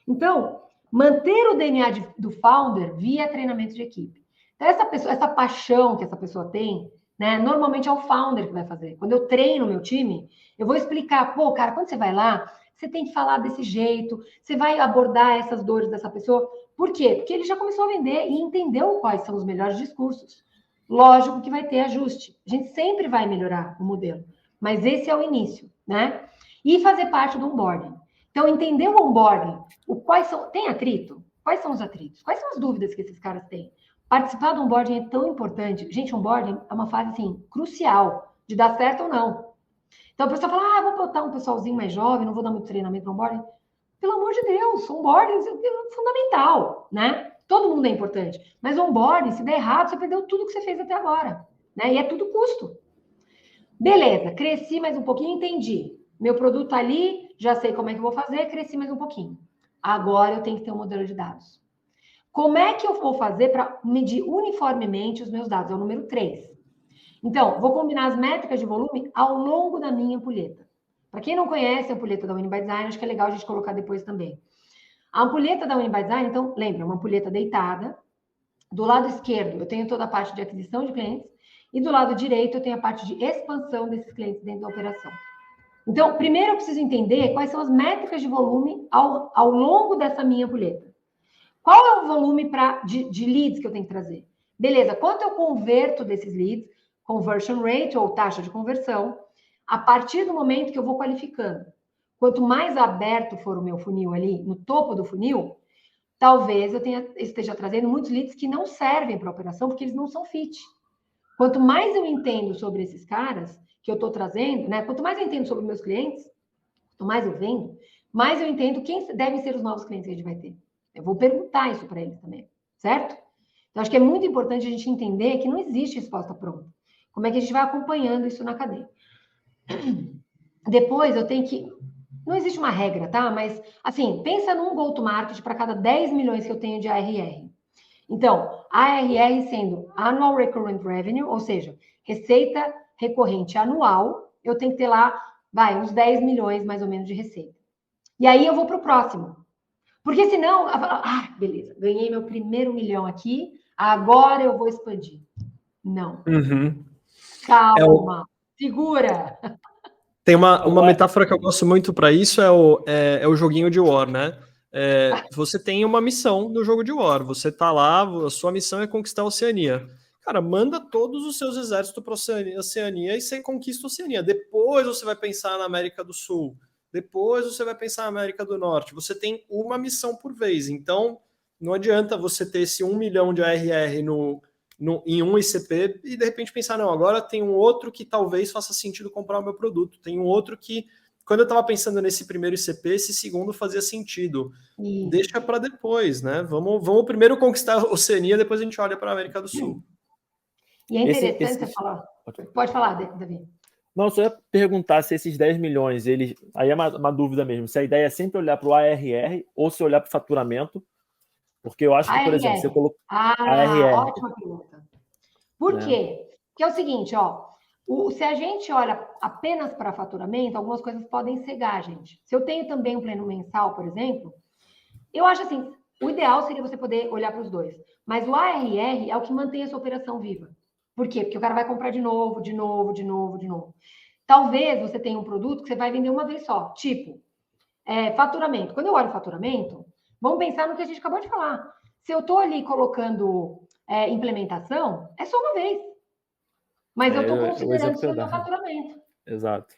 S3: Então, manter o DNA do founder via treinamento de equipe. Então, essa paixão que essa pessoa tem, né? Normalmente é o founder que vai fazer. Quando eu treino o meu time, eu vou explicar, cara, quando você vai lá, você tem que falar desse jeito, você vai abordar essas dores dessa pessoa. Por quê? Porque ele já começou a vender e entendeu quais são os melhores discursos. Lógico que vai ter ajuste. A gente sempre vai melhorar o modelo. Mas esse é o início, né? E fazer parte do onboarding. Então, entender o onboarding. Tem atrito? Quais são os atritos? Quais são as dúvidas que esses caras têm? Participar do onboarding é tão importante. Gente, onboarding é uma fase, assim, crucial de dar certo ou não. Então a pessoa fala, vou botar um pessoalzinho mais jovem, não vou dar muito treinamento para onboarding. Pelo amor de Deus, onboarding é fundamental, né? Todo mundo é importante. Mas onboarding, se der errado, você perdeu tudo que você fez até agora, né? E é tudo custo. Beleza, cresci mais um pouquinho, entendi. Meu produto tá ali, já sei como é que eu vou fazer, cresci mais um pouquinho. Agora eu tenho que ter um modelo de dados. Como é que eu vou fazer para medir uniformemente os meus dados? É o número 3. Então, vou combinar as métricas de volume ao longo da minha ampulheta. Para quem não conhece a ampulheta da Winning by Design, acho que é legal a gente colocar depois também. A ampulheta da Winning by Design, então, lembra, uma ampulheta deitada. Do lado esquerdo, eu tenho toda a parte de aquisição de clientes. E do lado direito, eu tenho a parte de expansão desses clientes dentro da operação. Então, primeiro eu preciso entender quais são as métricas de volume ao longo dessa minha ampulheta. Qual é o volume de leads que eu tenho que trazer? Beleza, quanto eu converto desses leads? Conversion rate, ou taxa de conversão, a partir do momento que eu vou qualificando. Quanto mais aberto for o meu funil ali, no topo do funil, talvez eu esteja trazendo muitos leads que não servem para a operação, porque eles não são fit. Quanto mais eu entendo sobre esses caras que eu estou trazendo, né? Quanto mais eu entendo sobre meus clientes, quanto mais eu vendo, mais eu entendo quem devem ser os novos clientes que a gente vai ter. Eu vou perguntar isso para eles também, certo? Então, acho que é muito importante a gente entender que não existe resposta pronta. Como é que a gente vai acompanhando isso na cadeia? Depois, eu tenho que... Não existe uma regra, tá? Mas, assim, pensa num go-to-market para cada 10 milhões que eu tenho de ARR. Então, ARR sendo Annual Recurrent Revenue, ou seja, receita recorrente anual, eu tenho que ter lá, uns 10 milhões mais ou menos de receita. E aí eu vou para o próximo. Porque senão, beleza, ganhei meu primeiro 1 milhão aqui, agora eu vou expandir. Não. Calma, segura.
S1: Tem uma metáfora que eu gosto muito para isso, é o joguinho de War, né? Você tem uma missão no jogo de War, você tá lá, a sua missão é conquistar a Oceania. Cara, manda todos os seus exércitos para a Oceania e você conquista a Oceania. Depois você vai pensar na América do Sul, depois você vai pensar na América do Norte. Você tem uma missão por vez, então não adianta você ter esse 1 milhão de ARR em um ICP e de repente pensar, não, agora tem um outro que talvez faça sentido comprar o meu produto, tem um outro que, quando eu estava pensando nesse primeiro ICP, esse segundo fazia sentido. Deixa para depois, né? Vamos primeiro conquistar a Oceania, depois a gente olha para a América do Sul.
S3: E é interessante você falar. Pode falar, Davi.
S2: Não, só ia perguntar se esses 10 milhões, aí é uma dúvida mesmo, se a ideia é sempre olhar para o ARR ou se olhar para o faturamento. Porque eu acho que, por exemplo, você colocou
S3: ARR. Ótima pergunta. Por quê? Porque é o seguinte, se a gente olha apenas para faturamento, algumas coisas podem cegar a gente. Se eu tenho também um plano mensal, por exemplo, eu acho assim, o ideal seria você poder olhar para os dois. Mas o ARR é o que mantém essa operação viva. Por quê? Porque o cara vai comprar de novo. Talvez você tenha um produto que você vai vender uma vez só. Tipo, faturamento. Quando eu olho faturamento, vamos pensar no que a gente acabou de falar. Se eu estou ali colocando implementação, é só uma vez. Mas eu estou considerando isso no meu faturamento.
S2: Exato.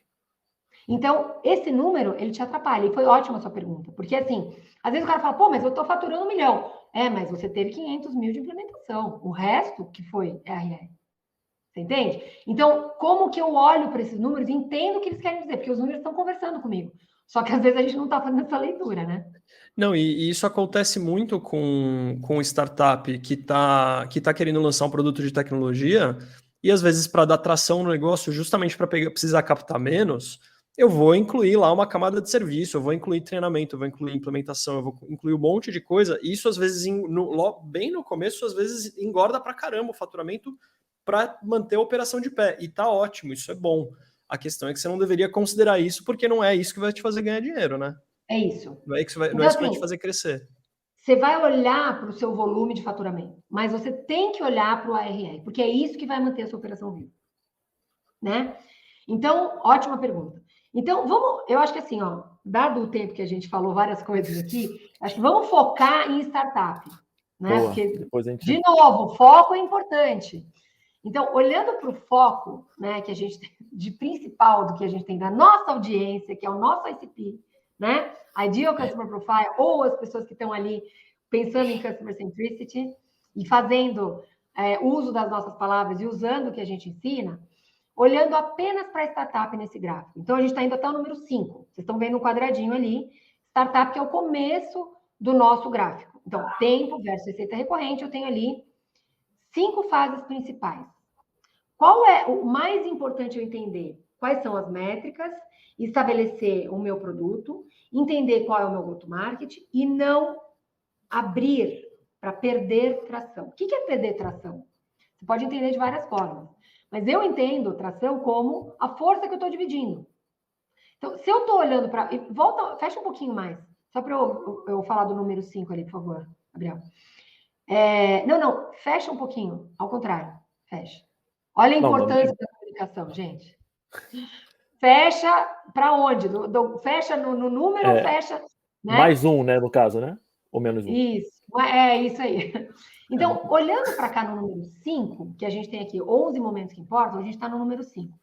S3: Então, esse número, ele te atrapalha. E foi ótima a sua pergunta. Porque, assim, às vezes o cara fala, mas eu estou faturando 1 milhão. Mas você teve 500 mil de implementação. O resto que foi ARR. Você entende? Então, como que eu olho para esses números e entendo o que eles querem dizer? Porque os números estão conversando comigo. Só que às vezes a gente não está fazendo essa leitura, né?
S1: Não, e isso acontece muito com startup que tá querendo lançar um produto de tecnologia e às vezes para dar tração no negócio, justamente para precisar captar menos, eu vou incluir lá uma camada de serviço, eu vou incluir treinamento, eu vou incluir implementação, eu vou incluir um monte de coisa. E isso às vezes, bem no começo, às vezes engorda pra caramba o faturamento para manter a operação de pé. E tá ótimo, isso é bom. A questão é que você não deveria considerar isso, porque não é isso que vai te fazer ganhar dinheiro, né?
S3: É isso.
S1: Não é isso que vai te fazer crescer.
S3: Você vai olhar para o seu volume de faturamento, mas você tem que olhar para o ARR, porque é isso que vai manter a sua operação viva. Né? Então, ótima pergunta. Então, eu acho que assim, dado o tempo que a gente falou várias coisas aqui, acho que vamos focar em startup. Né?
S2: Boa.
S3: Porque, de novo, foco é importante. Então, olhando para o foco, né, que a gente tem, de principal do que a gente tem da nossa audiência, que é o nosso ICP, né? Ideal Customer Profile, ou as pessoas que estão ali pensando em Customer Centricity e fazendo uso das nossas palavras e usando o que a gente ensina, olhando apenas para a startup nesse gráfico. Então, a gente está indo até o número 5. Vocês estão vendo um quadradinho ali. Startup, que é o começo do nosso gráfico. Então, tempo versus receita recorrente, eu tenho ali 5 fases principais. Qual é o mais importante eu entender? Quais são as métricas, estabelecer o meu produto, entender qual é o meu go-to-market e não abrir para perder tração. O que é perder tração? Você pode entender de várias formas, mas eu entendo tração como a força que eu estou dividindo. Então, se eu estou olhando para... Fecha um pouquinho mais, só para eu falar do número 5 ali, por favor, Gabriel. Não, fecha um pouquinho, ao contrário, fecha. Olha a importância da comunicação, gente. Fecha para onde? Fecha no número ou fecha... Né?
S2: Mais um, né, no caso, né? Ou menos um.
S3: Isso aí. Então, olhando para cá no número 5, que a gente tem aqui 11 momentos que importam, a gente está no número 5.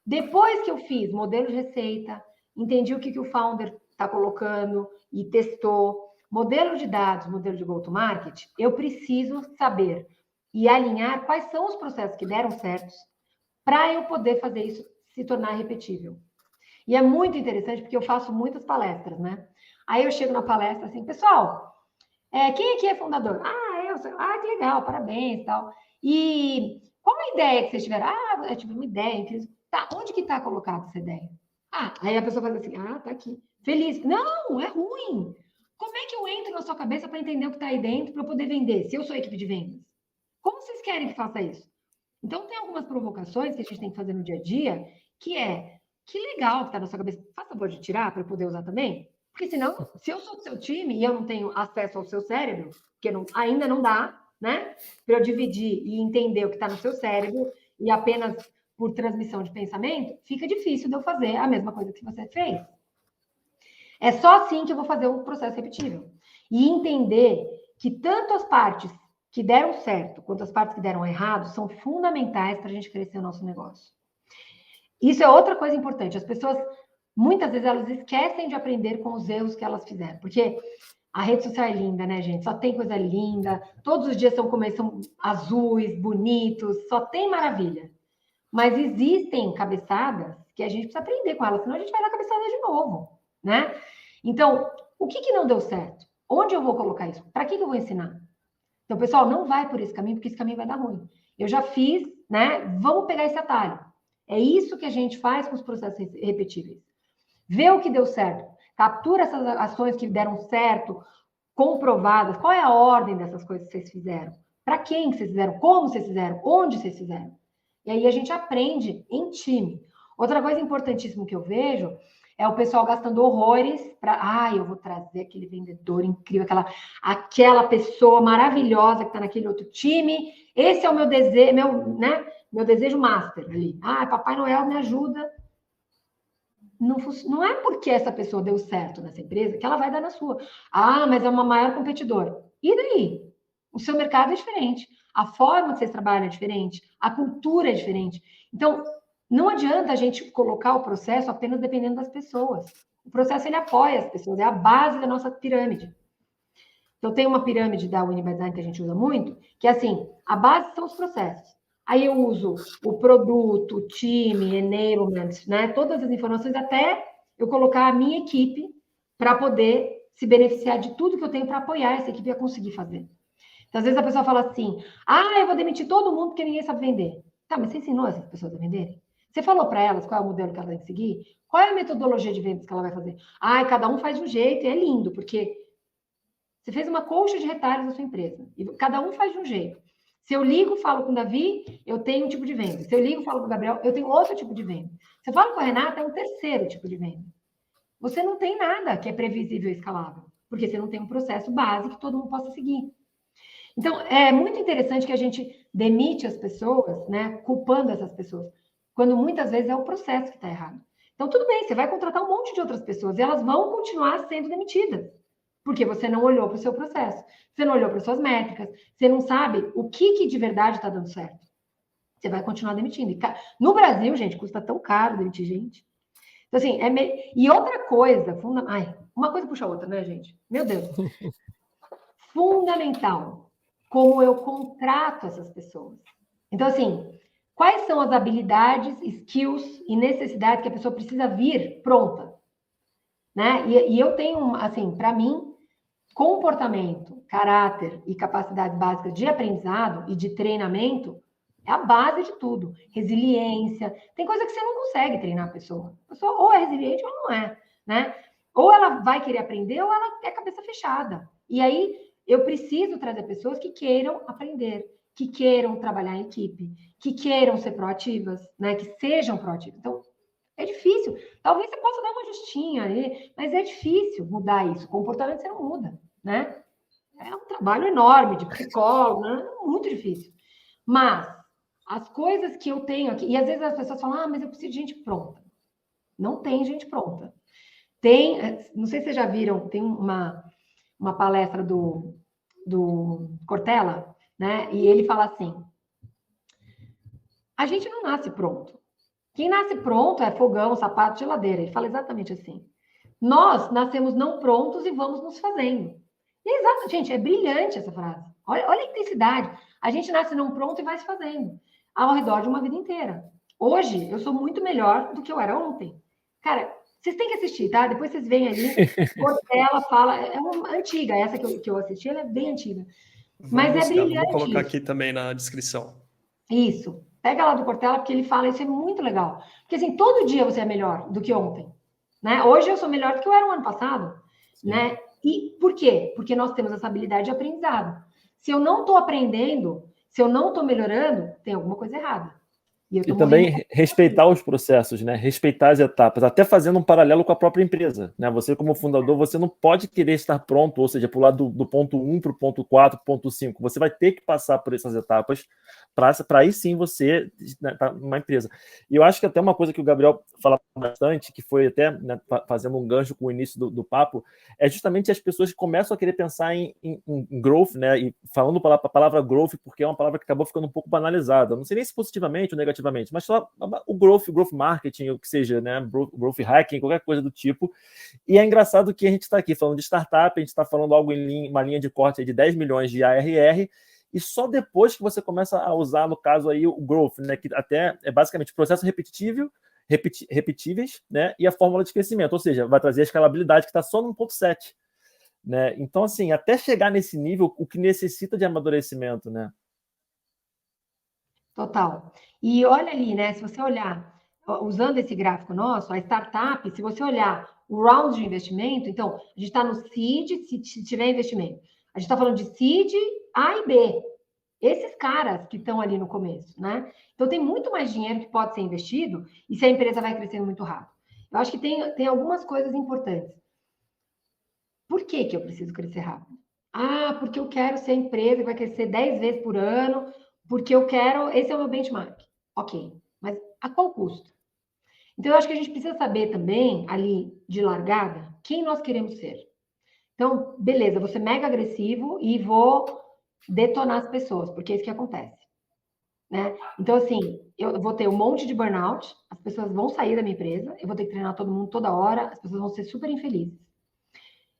S3: Depois que eu fiz modelo de receita, entendi o que o founder está colocando e testou, modelo de dados, modelo de go-to-market, eu preciso saber e alinhar quais são os processos que deram certos para eu poder fazer isso se tornar repetível. E é muito interessante porque eu faço muitas palestras, né? Aí eu chego na palestra assim, pessoal, quem aqui é fundador? Eu sou. Que legal, parabéns e tal. E qual a ideia que vocês tiveram? Eu tive uma ideia incrível. Tá, onde que está colocada essa ideia? Aí a pessoa faz assim, tá aqui. Feliz. Não, é ruim. Como é que eu entro na sua cabeça para entender o que está aí dentro para eu poder vender, se eu sou a equipe de vendas? Como vocês querem que faça isso? Então, tem algumas provocações que a gente tem que fazer no dia a dia, que legal que está na sua cabeça. Faz favor de tirar para eu poder usar também? Porque senão, se eu sou do seu time e eu não tenho acesso ao seu cérebro, porque ainda não dá, né? Para eu dividir e entender o que está no seu cérebro e apenas por transmissão de pensamento, fica difícil de eu fazer a mesma coisa que você fez. É só assim que eu vou fazer um processo repetível. E entender que tanto as partes que deram certo quanto as partes que deram errado são fundamentais para a gente crescer o nosso negócio. Isso é outra coisa importante. As pessoas, muitas vezes, elas esquecem de aprender com os erros que elas fizeram. Porque a rede social é linda, né, gente? Só tem coisa linda. Todos os dias são azuis, bonitos. Só tem maravilha. Mas existem cabeçadas que a gente precisa aprender com elas, senão a gente vai dar cabeçada de novo, né? Então, o que não deu certo? Onde eu vou colocar isso? Para que eu vou ensinar? Então, pessoal, não vai por esse caminho, porque esse caminho vai dar ruim. Eu já fiz, né? Vamos pegar esse atalho. É isso que a gente faz com os processos repetíveis. Vê o que deu certo. Captura essas ações que deram certo, comprovadas. Qual é a ordem dessas coisas que vocês fizeram? Para quem que vocês fizeram? Como vocês fizeram? Onde vocês fizeram? E aí a gente aprende em time. Outra coisa importantíssima que eu vejo é o pessoal gastando horrores para... eu vou trazer aquele vendedor incrível, aquela pessoa maravilhosa que está naquele outro time. Esse é o meu desejo, meu desejo master ali. Papai Noel me ajuda. Não é porque essa pessoa deu certo nessa empresa que ela vai dar na sua. Mas é uma maior competidora. E daí? O seu mercado é diferente. A forma que vocês trabalham é diferente. A cultura é diferente. Então, não adianta a gente colocar o processo apenas dependendo das pessoas. O processo, ele apoia as pessoas. É a base da nossa pirâmide. Então, tem uma pirâmide da Win by Design que a gente usa muito, que é assim, a base são os processos. Aí eu uso o produto, o time, enablement, né? Todas as informações até eu colocar a minha equipe para poder se beneficiar de tudo que eu tenho para apoiar essa equipe a conseguir fazer. Então, às vezes a pessoa fala assim, eu vou demitir todo mundo porque ninguém sabe vender. Tá, mas você ensinou essas pessoas a venderem? Você falou para elas qual é o modelo que elas têm que seguir? Qual é a metodologia de vendas que ela vai fazer? Cada um faz de um jeito e é lindo, porque você fez uma colcha de retalhos na sua empresa. E cada um faz de um jeito. Se eu ligo, falo com o Davi, eu tenho um tipo de venda. Se eu ligo, falo com o Gabriel, eu tenho outro tipo de venda. Se eu falo com a Renata, é um terceiro tipo de venda. Você não tem nada que é previsível e escalável, porque você não tem um processo base que todo mundo possa seguir. Então, é muito interessante que a gente demite as pessoas, né, culpando essas pessoas, quando muitas vezes é o processo que está errado. Então, tudo bem, você vai contratar um monte de outras pessoas e elas vão continuar sendo demitidas, porque você não olhou para o seu processo, você não olhou para as suas métricas, você não sabe o que de verdade está dando certo. Você vai continuar demitindo. No Brasil, gente, custa tão caro demitir gente. Então, assim, e outra coisa, uma coisa puxa a outra, né, gente? Meu Deus. Fundamental. Como eu contrato essas pessoas. Então, assim, Quais são as habilidades, skills e necessidades que a pessoa precisa vir pronta? Né? E eu tenho, assim, para mim, comportamento, caráter e capacidades básicas de aprendizado e de treinamento é a base de tudo. Resiliência. Tem coisa que você não consegue treinar a pessoa. A pessoa ou é resiliente ou não é, né? Ou ela vai querer aprender ou ela é cabeça fechada. E aí eu preciso trazer pessoas que queiram aprender, que queiram trabalhar em equipe, que queiram ser proativas, né? Que sejam proativas. Então, é difícil. Talvez você possa dar uma justinha aí, mas é difícil mudar isso. O comportamento você não muda, né? É um trabalho enorme de psicólogo, né? É muito difícil. Mas as coisas que eu tenho aqui, e às vezes as pessoas falam, mas eu preciso de gente pronta. Não tem gente pronta. Tem, não sei se vocês já viram, tem uma palestra do Cortella, né? E ele fala assim, a gente não nasce pronto. Quem nasce pronto é fogão, sapato, geladeira. Ele fala exatamente assim. Nós nascemos não prontos e vamos nos fazendo. E exato, gente, é brilhante essa frase. Olha a intensidade. A gente nasce não pronto e vai se fazendo. Ao redor de uma vida inteira. Hoje, eu sou muito melhor do que eu era ontem. Cara, vocês têm que assistir, tá? Depois vocês veem ali. Cortella fala... É uma antiga, essa que eu assisti, ela é bem antiga. Mas é brilhante.
S1: Vou colocar aqui também na descrição.
S3: Isso. Pega lá do Cortella, porque ele fala, isso é muito legal. Porque, assim, todo dia você é melhor do que ontem. Né? Hoje eu sou melhor do que eu era no ano passado. Né? E por quê? Porque nós temos essa habilidade de aprendizado. Se eu não estou aprendendo, se eu não estou melhorando, tem alguma coisa errada.
S2: E também respeitar os processos, né? Respeitar as etapas, até fazendo um paralelo com a própria empresa. Né? Você, como fundador, você não pode querer estar pronto, ou seja, pular do ponto 1 para o ponto 4, ponto 5. Você vai ter que passar por essas etapas para aí sim você estar numa empresa. E eu acho que até uma coisa que o Gabriel fala bastante, que foi até, né, fazendo um gancho com o início do papo, é justamente as pessoas que começam a querer pensar em growth, né? E falando a palavra growth, porque é uma palavra que acabou ficando um pouco banalizada. Não sei nem se positivamente ou negativamente, mas só o growth marketing, o que seja, né? Growth hacking, qualquer coisa do tipo. E é engraçado que a gente está aqui falando de startup, a gente está falando algo em uma linha de corte de 10 milhões de ARR, e só depois que você começa a usar, no caso aí, o growth, né? Que até é basicamente processo repetíveis, né? E a fórmula de crescimento, ou seja, vai trazer a escalabilidade que está só no 1.7. Né? Então, assim, até chegar nesse nível, o que necessita de amadurecimento, né?
S3: Total. E olha ali, né? Se você olhar, usando esse gráfico nosso, a startup, se você olhar o round de investimento, então, a gente está no seed, se tiver investimento. A gente está falando de seed A e B. Esses caras que estão ali no começo, né? Então, tem muito mais dinheiro que pode ser investido e se a empresa vai crescendo muito rápido. Eu acho que tem algumas coisas importantes. Por que eu preciso crescer rápido? Ah, porque eu quero ser a empresa que vai crescer 10 vezes por ano, porque eu quero... Esse é o meu benchmark. Ok, mas a qual custo? Então, eu acho que a gente precisa saber também, ali de largada, quem nós queremos ser. Então, beleza, vou ser mega agressivo e vou detonar as pessoas, porque é isso que acontece. Né? Então, assim, eu vou ter um monte de burnout, as pessoas vão sair da minha empresa, eu vou ter que treinar todo mundo toda hora, as pessoas vão ser super infelizes.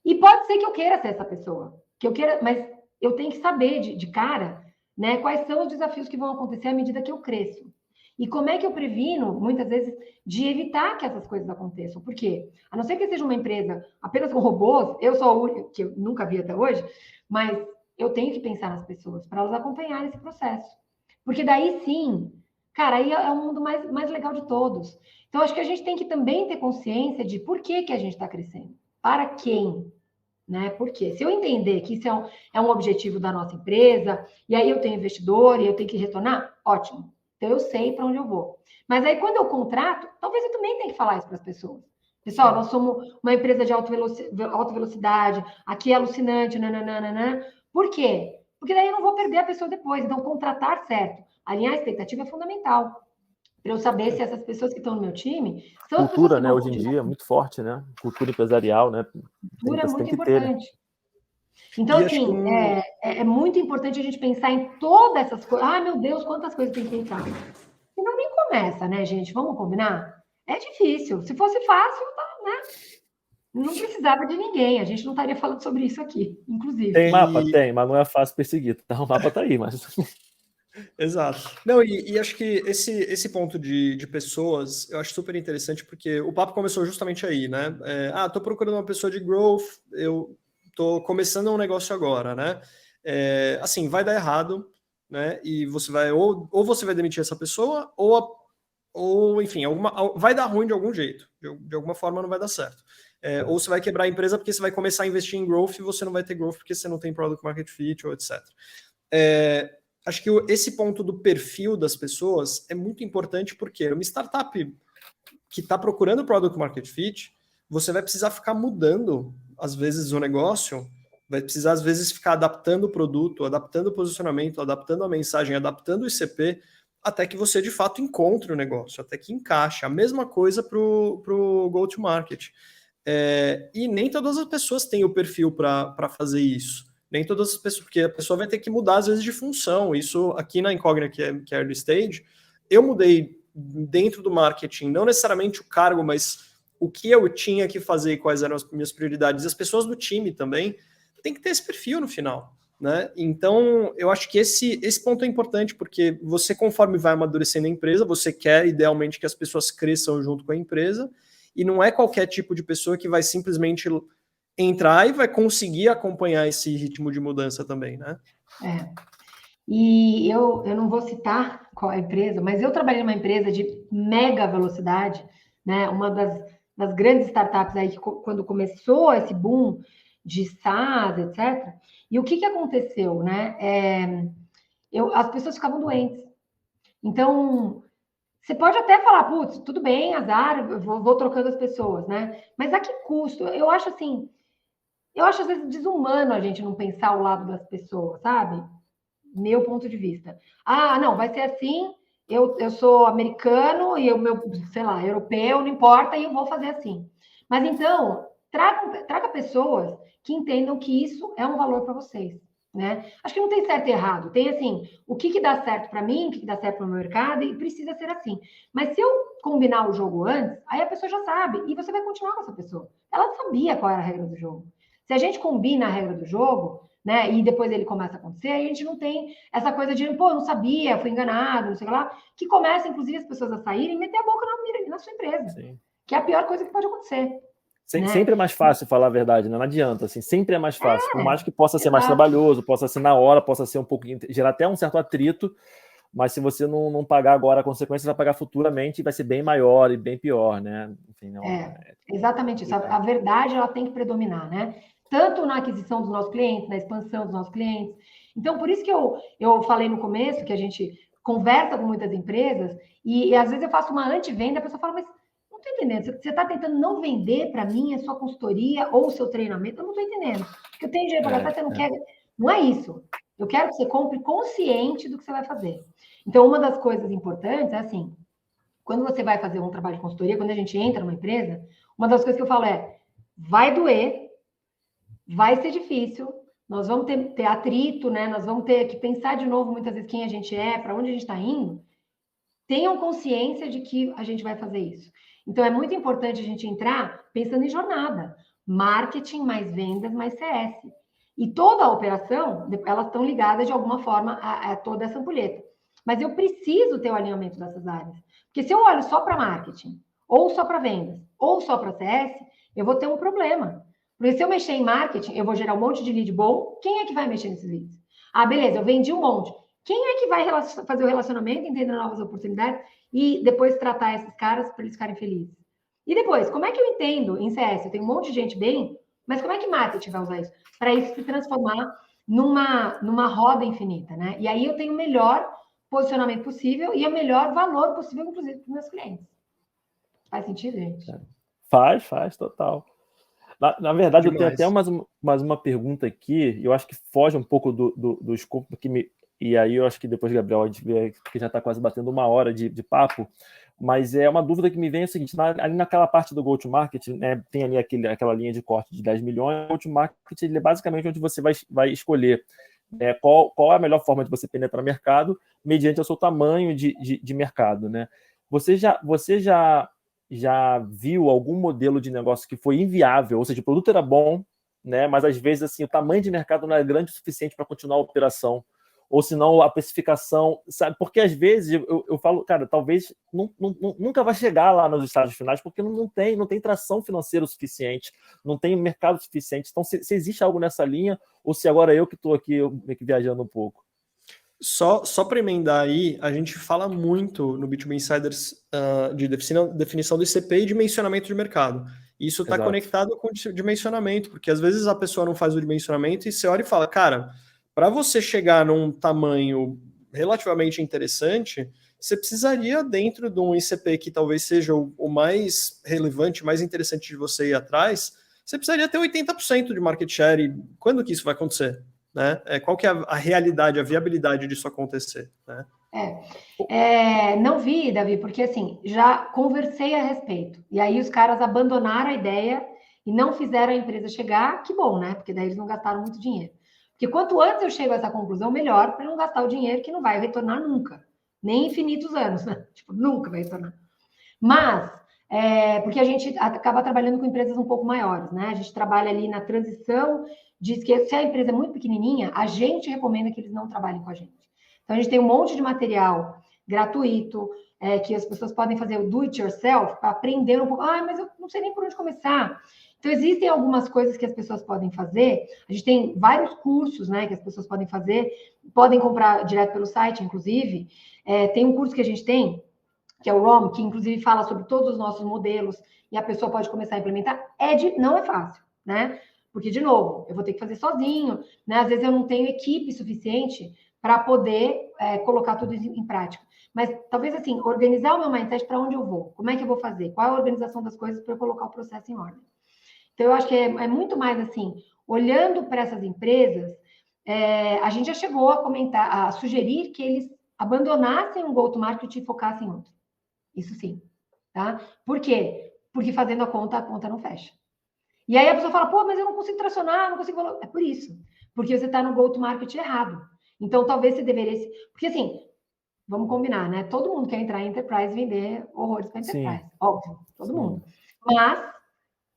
S3: E pode ser que eu queira ser essa pessoa, mas eu tenho que saber de cara, né, quais são os desafios que vão acontecer à medida que eu cresço. E como é que eu previno, muitas vezes, de evitar que essas coisas aconteçam. Por quê? A não ser que seja uma empresa apenas com robôs, eu sou a única, que eu nunca vi até hoje, mas eu tenho que pensar nas pessoas para elas acompanharem esse processo. Porque daí sim, cara, aí é o mundo mais legal de todos. Então, acho que a gente tem que também ter consciência de por que a gente está crescendo. Para quem? Né? Porque se eu entender que isso é um objetivo da nossa empresa, e aí eu tenho investidor e eu tenho que retornar, ótimo. Então eu sei para onde eu vou. Mas aí quando eu contrato, talvez eu também tenha que falar isso para as pessoas. Pessoal, nós somos uma empresa de alta velocidade, aqui é alucinante, nananana. Por quê? Porque daí eu não vou perder a pessoa depois. Então, contratar certo, alinhar a expectativa é fundamental. Para eu saber se essas pessoas que estão no meu time são as pessoas
S2: cultura,
S3: que
S2: né? Hoje em dia é muito forte, né? Cultura empresarial, né?
S3: Cultura é muito importante. Então, assim, é muito importante a gente pensar em todas essas coisas. Ai, meu Deus, quantas coisas tem que pensar. E não nem começa, né, gente? Vamos combinar? É difícil. Se fosse fácil, né? Não precisava de ninguém. A gente não estaria falando sobre isso aqui, inclusive.
S2: Tem mapa? Tem, mas não é fácil perseguir. Então, o mapa tá aí, mas...
S1: Exato. Não, e acho que esse ponto de pessoas eu acho super interessante, porque o papo começou justamente aí, né? Tô procurando uma pessoa de growth, eu tô começando um negócio agora, né? Assim, vai dar errado, né? E você vai, ou você vai demitir essa pessoa, ou enfim, vai dar ruim de algum jeito. De alguma forma não vai dar certo. Ou você vai quebrar a empresa porque você vai começar a investir em growth e você não vai ter growth porque você não tem product market fit, ou etc. Acho que esse ponto do perfil das pessoas é muito importante, porque uma startup que está procurando product market fit, você vai precisar ficar mudando, às vezes, o negócio, vai precisar, às vezes, ficar adaptando o produto, adaptando o posicionamento, adaptando a mensagem, adaptando o ICP, até que você, de fato, encontre o negócio, até que encaixe. A mesma coisa para o go-to-market. E nem todas as pessoas têm o perfil para fazer isso. Nem todas as pessoas, porque a pessoa vai ter que mudar, às vezes, de função. Isso aqui na Incógnita, que é early stage, eu mudei dentro do marketing, não necessariamente o cargo, mas o que eu tinha que fazer e quais eram as minhas prioridades. As pessoas do time também tem que ter esse perfil no final, né? Então, eu acho que esse ponto é importante, porque você, conforme vai amadurecendo a empresa, você quer, idealmente, que as pessoas cresçam junto com a empresa, e não é qualquer tipo de pessoa que vai simplesmente entrar e vai conseguir acompanhar esse ritmo de mudança também, né?
S3: E eu não vou citar qual é a empresa, mas eu trabalhei numa empresa de mega velocidade, né? Uma das grandes startups aí que quando começou esse boom de SaaS, etc. E o que aconteceu, né? As pessoas ficavam doentes. Então, você pode até falar, putz, tudo bem, azar, eu vou trocando as pessoas, né? Mas a que custo? Eu acho assim, às vezes desumano a gente não pensar o lado das pessoas, sabe? Meu ponto de vista. Não, vai ser assim, eu sou americano e o meu, sei lá, europeu, não importa, e eu vou fazer assim. Mas então, traga pessoas que entendam que isso é um valor para vocês. Né? Acho que não tem certo e errado. Tem assim, o que dá certo para mim, o que dá certo para o meu mercado, e precisa ser assim. Mas se eu combinar o jogo antes, aí a pessoa já sabe, e você vai continuar com essa pessoa. Ela sabia qual era a regra do jogo. Se a gente combina a regra do jogo, né, e depois ele começa a acontecer, aí a gente não tem essa coisa de, pô, não sabia, fui enganado, não sei lá, que começa, inclusive, as pessoas a saírem e meter a boca na sua empresa. Sim. Que é a pior coisa que pode acontecer.
S2: Sempre é mais fácil falar a verdade, né? Não adianta, assim, sempre é mais fácil. Por mais que possa ser mais trabalhoso, possa ser na hora, possa ser um pouco, gerar até um certo atrito, mas se você não pagar agora a consequência, você vai pagar futuramente e vai ser bem maior e bem pior, né? Enfim,
S3: exatamente isso. A verdade, ela tem que predominar, né? Tanto na aquisição dos nossos clientes, na expansão dos nossos clientes. Então, por isso que eu falei no começo que a gente conversa com muitas empresas e às vezes eu faço uma antivenda, a pessoa fala, mas não estou entendendo. Você está tentando não vender para mim a sua consultoria ou o seu treinamento? Eu não estou entendendo. Porque eu tenho dinheiro para gastar, você não quer. Não é isso. Eu quero que você compre consciente do que você vai fazer. Então, uma das coisas importantes é assim, quando você vai fazer um trabalho de consultoria, quando a gente entra numa empresa, uma das coisas que eu falo é, vai doer, vai ser difícil, nós vamos ter atrito, né? Nós vamos ter que pensar de novo muitas vezes quem a gente é, para onde a gente está indo. Tenham consciência de que a gente vai fazer isso. Então, é muito importante a gente entrar pensando em jornada. Marketing mais vendas mais CS. E toda a operação, elas estão ligadas de alguma forma a toda essa ampulheta. Mas eu preciso ter o alinhamento dessas áreas. Porque se eu olho só para marketing, ou só para vendas, ou só para CS, eu vou ter um problema. Porque se eu mexer em marketing, eu vou gerar um monte de lead bom. Quem é que vai mexer nesses leads? Beleza, eu vendi um monte. Quem é que vai fazer o relacionamento, entender novas oportunidades e depois tratar esses caras para eles ficarem felizes? E depois, como é que eu entendo em CS? Eu tenho um monte de gente bem, mas como é que marketing vai usar isso? Para isso se transformar numa roda infinita, né? E aí eu tenho o melhor posicionamento possível e o melhor valor possível, inclusive, para os meus clientes. Faz sentido, gente?
S2: Faz, total. Na verdade, demais. Eu tenho até mais uma pergunta aqui, eu acho que foge um pouco do escopo, e aí eu acho que depois, Gabriel, a gente vê que já está quase batendo 1 hora de papo, mas é uma dúvida que me vem é o seguinte, ali naquela parte do go-to-market, né, tem ali aquela linha de corte de 10 milhões, o go-to-market ele é basicamente onde você vai escolher qual é a melhor forma de você penetrar o mercado mediante o seu tamanho de mercado, né? Você já viu algum modelo de negócio que foi inviável, ou seja, o produto era bom, né, mas às vezes assim, o tamanho de mercado não era grande o suficiente para continuar a operação, ou se não a precificação, sabe? Porque às vezes eu falo, cara, talvez nunca vai chegar lá nos estágios finais, porque não tem tração financeira o suficiente, não tem mercado suficiente. Então, se existe algo nessa linha, ou se agora eu que estou aqui meio que viajando um pouco.
S1: Só para emendar aí, a gente fala muito no B2B Insiders de definição do ICP e dimensionamento de mercado. Isso está conectado com o dimensionamento, porque às vezes a pessoa não faz o dimensionamento e você olha e fala, cara, para você chegar num tamanho relativamente interessante, você precisaria, dentro de um ICP que talvez seja o mais relevante, mais interessante de você ir atrás, você precisaria ter 80% de market share. E quando que isso vai acontecer? Né? Qual que é a realidade, a viabilidade disso acontecer? Né?
S3: Não vi, Davi, porque assim, já conversei a respeito. E aí os caras abandonaram a ideia e não fizeram a empresa chegar. Que bom, né? Porque daí eles não gastaram muito dinheiro. Porque quanto antes eu chego a essa conclusão, melhor para não gastar o dinheiro que não vai retornar nunca. Nem infinitos anos, né? Tipo, nunca vai retornar. Mas, porque a gente acaba trabalhando com empresas um pouco maiores, né? A gente trabalha ali na transição, diz que se a empresa é muito pequenininha, a gente recomenda que eles não trabalhem com a gente. Então, a gente tem um monte de material gratuito, que as pessoas podem fazer o do it yourself para aprender um pouco. Mas eu não sei nem por onde começar. Então, existem algumas coisas que as pessoas podem fazer. A gente tem vários cursos, né, que as pessoas podem fazer, podem comprar direto pelo site, inclusive. Tem um curso que a gente tem, que é o ROM, que inclusive fala sobre todos os nossos modelos, e a pessoa pode começar a implementar. Não é fácil, né? Porque, de novo, eu vou ter que fazer sozinho, né? Às vezes eu não tenho equipe suficiente para poder colocar tudo em prática. Mas, talvez, assim, organizar o meu mindset para onde eu vou. Como é que eu vou fazer? Qual é a organização das coisas para eu colocar o processo em ordem? Então, eu acho que é muito mais, assim, olhando para essas empresas, a gente já chegou a comentar, a sugerir que eles abandonassem um go-to-market e focassem em outro. Isso sim, tá? Por quê? Porque fazendo a conta não fecha. E aí a pessoa fala, mas eu não consigo tracionar, não consigo... É por isso. Porque você está no go-to-market errado. Então, talvez você deveria... Porque, assim, vamos combinar, né? Todo mundo quer entrar em Enterprise e vender horrores para Enterprise. Sim. Óbvio, todo mundo. Mas,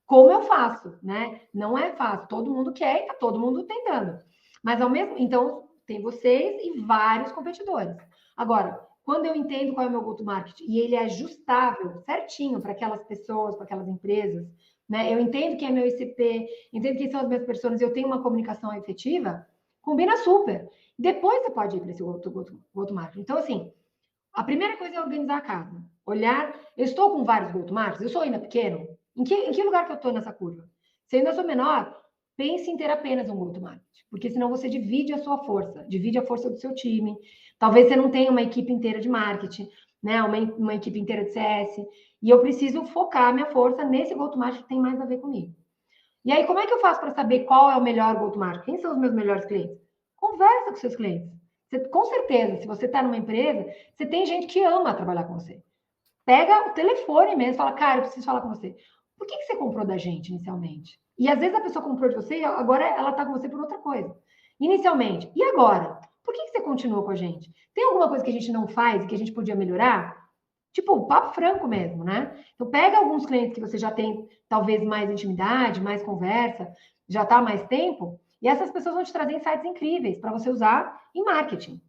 S3: como eu faço, né? Não é fácil. Todo mundo quer e está todo mundo tentando. Mas, ao mesmo... Então, tem vocês e vários competidores. Agora, quando eu entendo qual é o meu go-to-market e ele é ajustável certinho para aquelas pessoas, para aquelas empresas, né? Eu entendo quem é meu ICP, entendo quem são as minhas pessoas, eu tenho uma comunicação efetiva, combina super. Depois você pode ir para esse go-to-market. Então, assim, a primeira coisa é organizar a casa. Olhar, eu estou com vários go-to-markets, eu sou ainda pequeno, em que lugar que eu estou nessa curva? Se eu ainda sou menor, pense em ter apenas um go-to-market, porque senão você divide a sua força, divide a força do seu time. Talvez você não tenha uma equipe inteira de marketing, né? Uma equipe inteira de CS, e eu preciso focar a minha força nesse go-to-market que tem mais a ver comigo. E aí, como é que eu faço para saber qual é o melhor go-to-market? Quem são os meus melhores clientes? Conversa com seus clientes. Com certeza, se você está numa empresa, você tem gente que ama trabalhar com você. Pega o telefone mesmo e fala, cara, eu preciso falar com você. Por que você comprou da gente inicialmente? E às vezes a pessoa comprou de você e agora ela está com você por outra coisa. Inicialmente. E agora? Por que você continua com a gente? Tem alguma coisa que a gente não faz e que a gente podia melhorar? Tipo, papo franco mesmo, né? Então, pega alguns clientes que você já tem, talvez, mais intimidade, mais conversa, já está há mais tempo, e essas pessoas vão te trazer insights incríveis para você usar em marketing,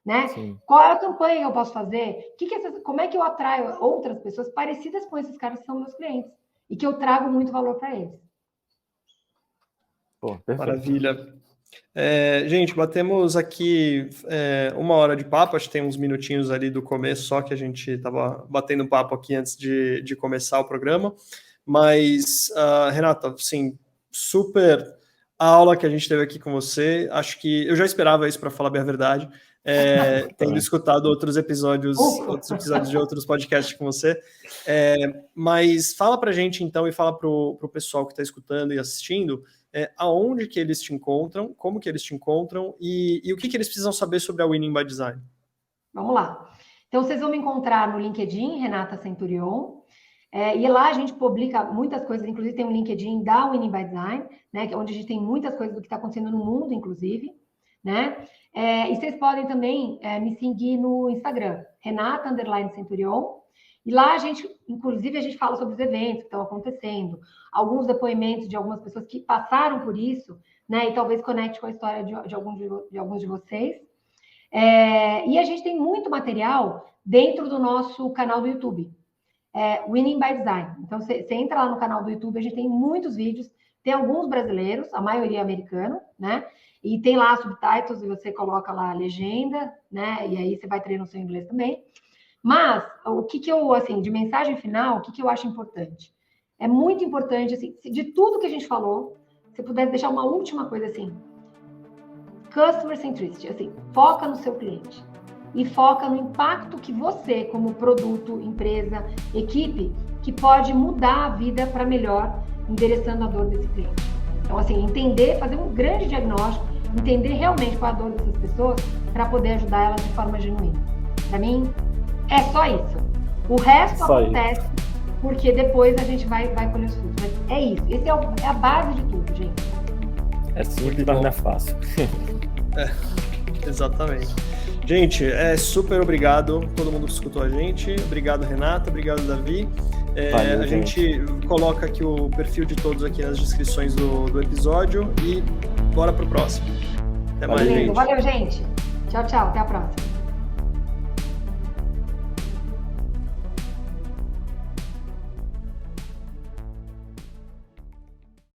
S3: né? Sim. Qual é a campanha que eu posso fazer? Como é que eu atraio outras pessoas parecidas com esses caras que são meus clientes? E que eu trago muito valor para eles.
S1: Pô, maravilha. Gente, batemos aqui 1 hora de papo, acho que tem uns minutinhos ali do começo, só que a gente estava batendo papo aqui antes de começar o programa, mas, Renata, assim, super a aula que a gente teve aqui com você, acho que eu já esperava isso, para falar bem a verdade, tendo escutado outros episódios de outros podcasts com você, mas fala para a gente então, e fala para o pessoal que está escutando e assistindo, aonde que eles te encontram, como que eles te encontram e o que eles precisam saber sobre a Winning by Design.
S3: Vamos lá. Então, vocês vão me encontrar no LinkedIn, Renata Centurion, e lá a gente publica muitas coisas, inclusive tem um LinkedIn da Winning by Design, né, onde a gente tem muitas coisas do que está acontecendo no mundo, inclusive, né? E vocês podem também me seguir no Instagram, Renata_Centurion, e lá a gente fala sobre os eventos que estão acontecendo, alguns depoimentos de algumas pessoas que passaram por isso, né? E talvez conecte com a história de alguns de vocês. E a gente tem muito material dentro do nosso canal do YouTube, Winning by Design. Então, você entra lá no canal do YouTube, a gente tem muitos vídeos, tem alguns brasileiros, a maioria americano, né? E tem lá subtitles, e você coloca lá a legenda, né? E aí você vai treinando o seu inglês também. Mas, o que eu, assim, de mensagem final, o que eu acho importante? É muito importante, assim, de tudo que a gente falou, se puder deixar uma última coisa, assim, customer centricity, assim, foca no seu cliente e foca no impacto que você, como produto, empresa, equipe, que pode mudar a vida para melhor, endereçando a dor desse cliente. Então, assim, entender, fazer um grande diagnóstico, entender realmente qual é a dor dessas pessoas para poder ajudar elas de forma genuína. Para mim, é só isso. O resto acontece porque depois a gente vai colher os frutos. Mas é isso. Esse é a base de tudo, gente.
S2: É simples, mas não é fácil.
S1: Exatamente. Gente, super obrigado todo mundo que escutou a gente. Obrigado, Renata. Obrigado, Davi.
S2: Valeu,
S1: a gente coloca aqui o perfil de todos aqui nas descrições do episódio e bora pro próximo. Até mais, gente.
S3: Valeu, gente. Tchau, tchau. Até a próxima.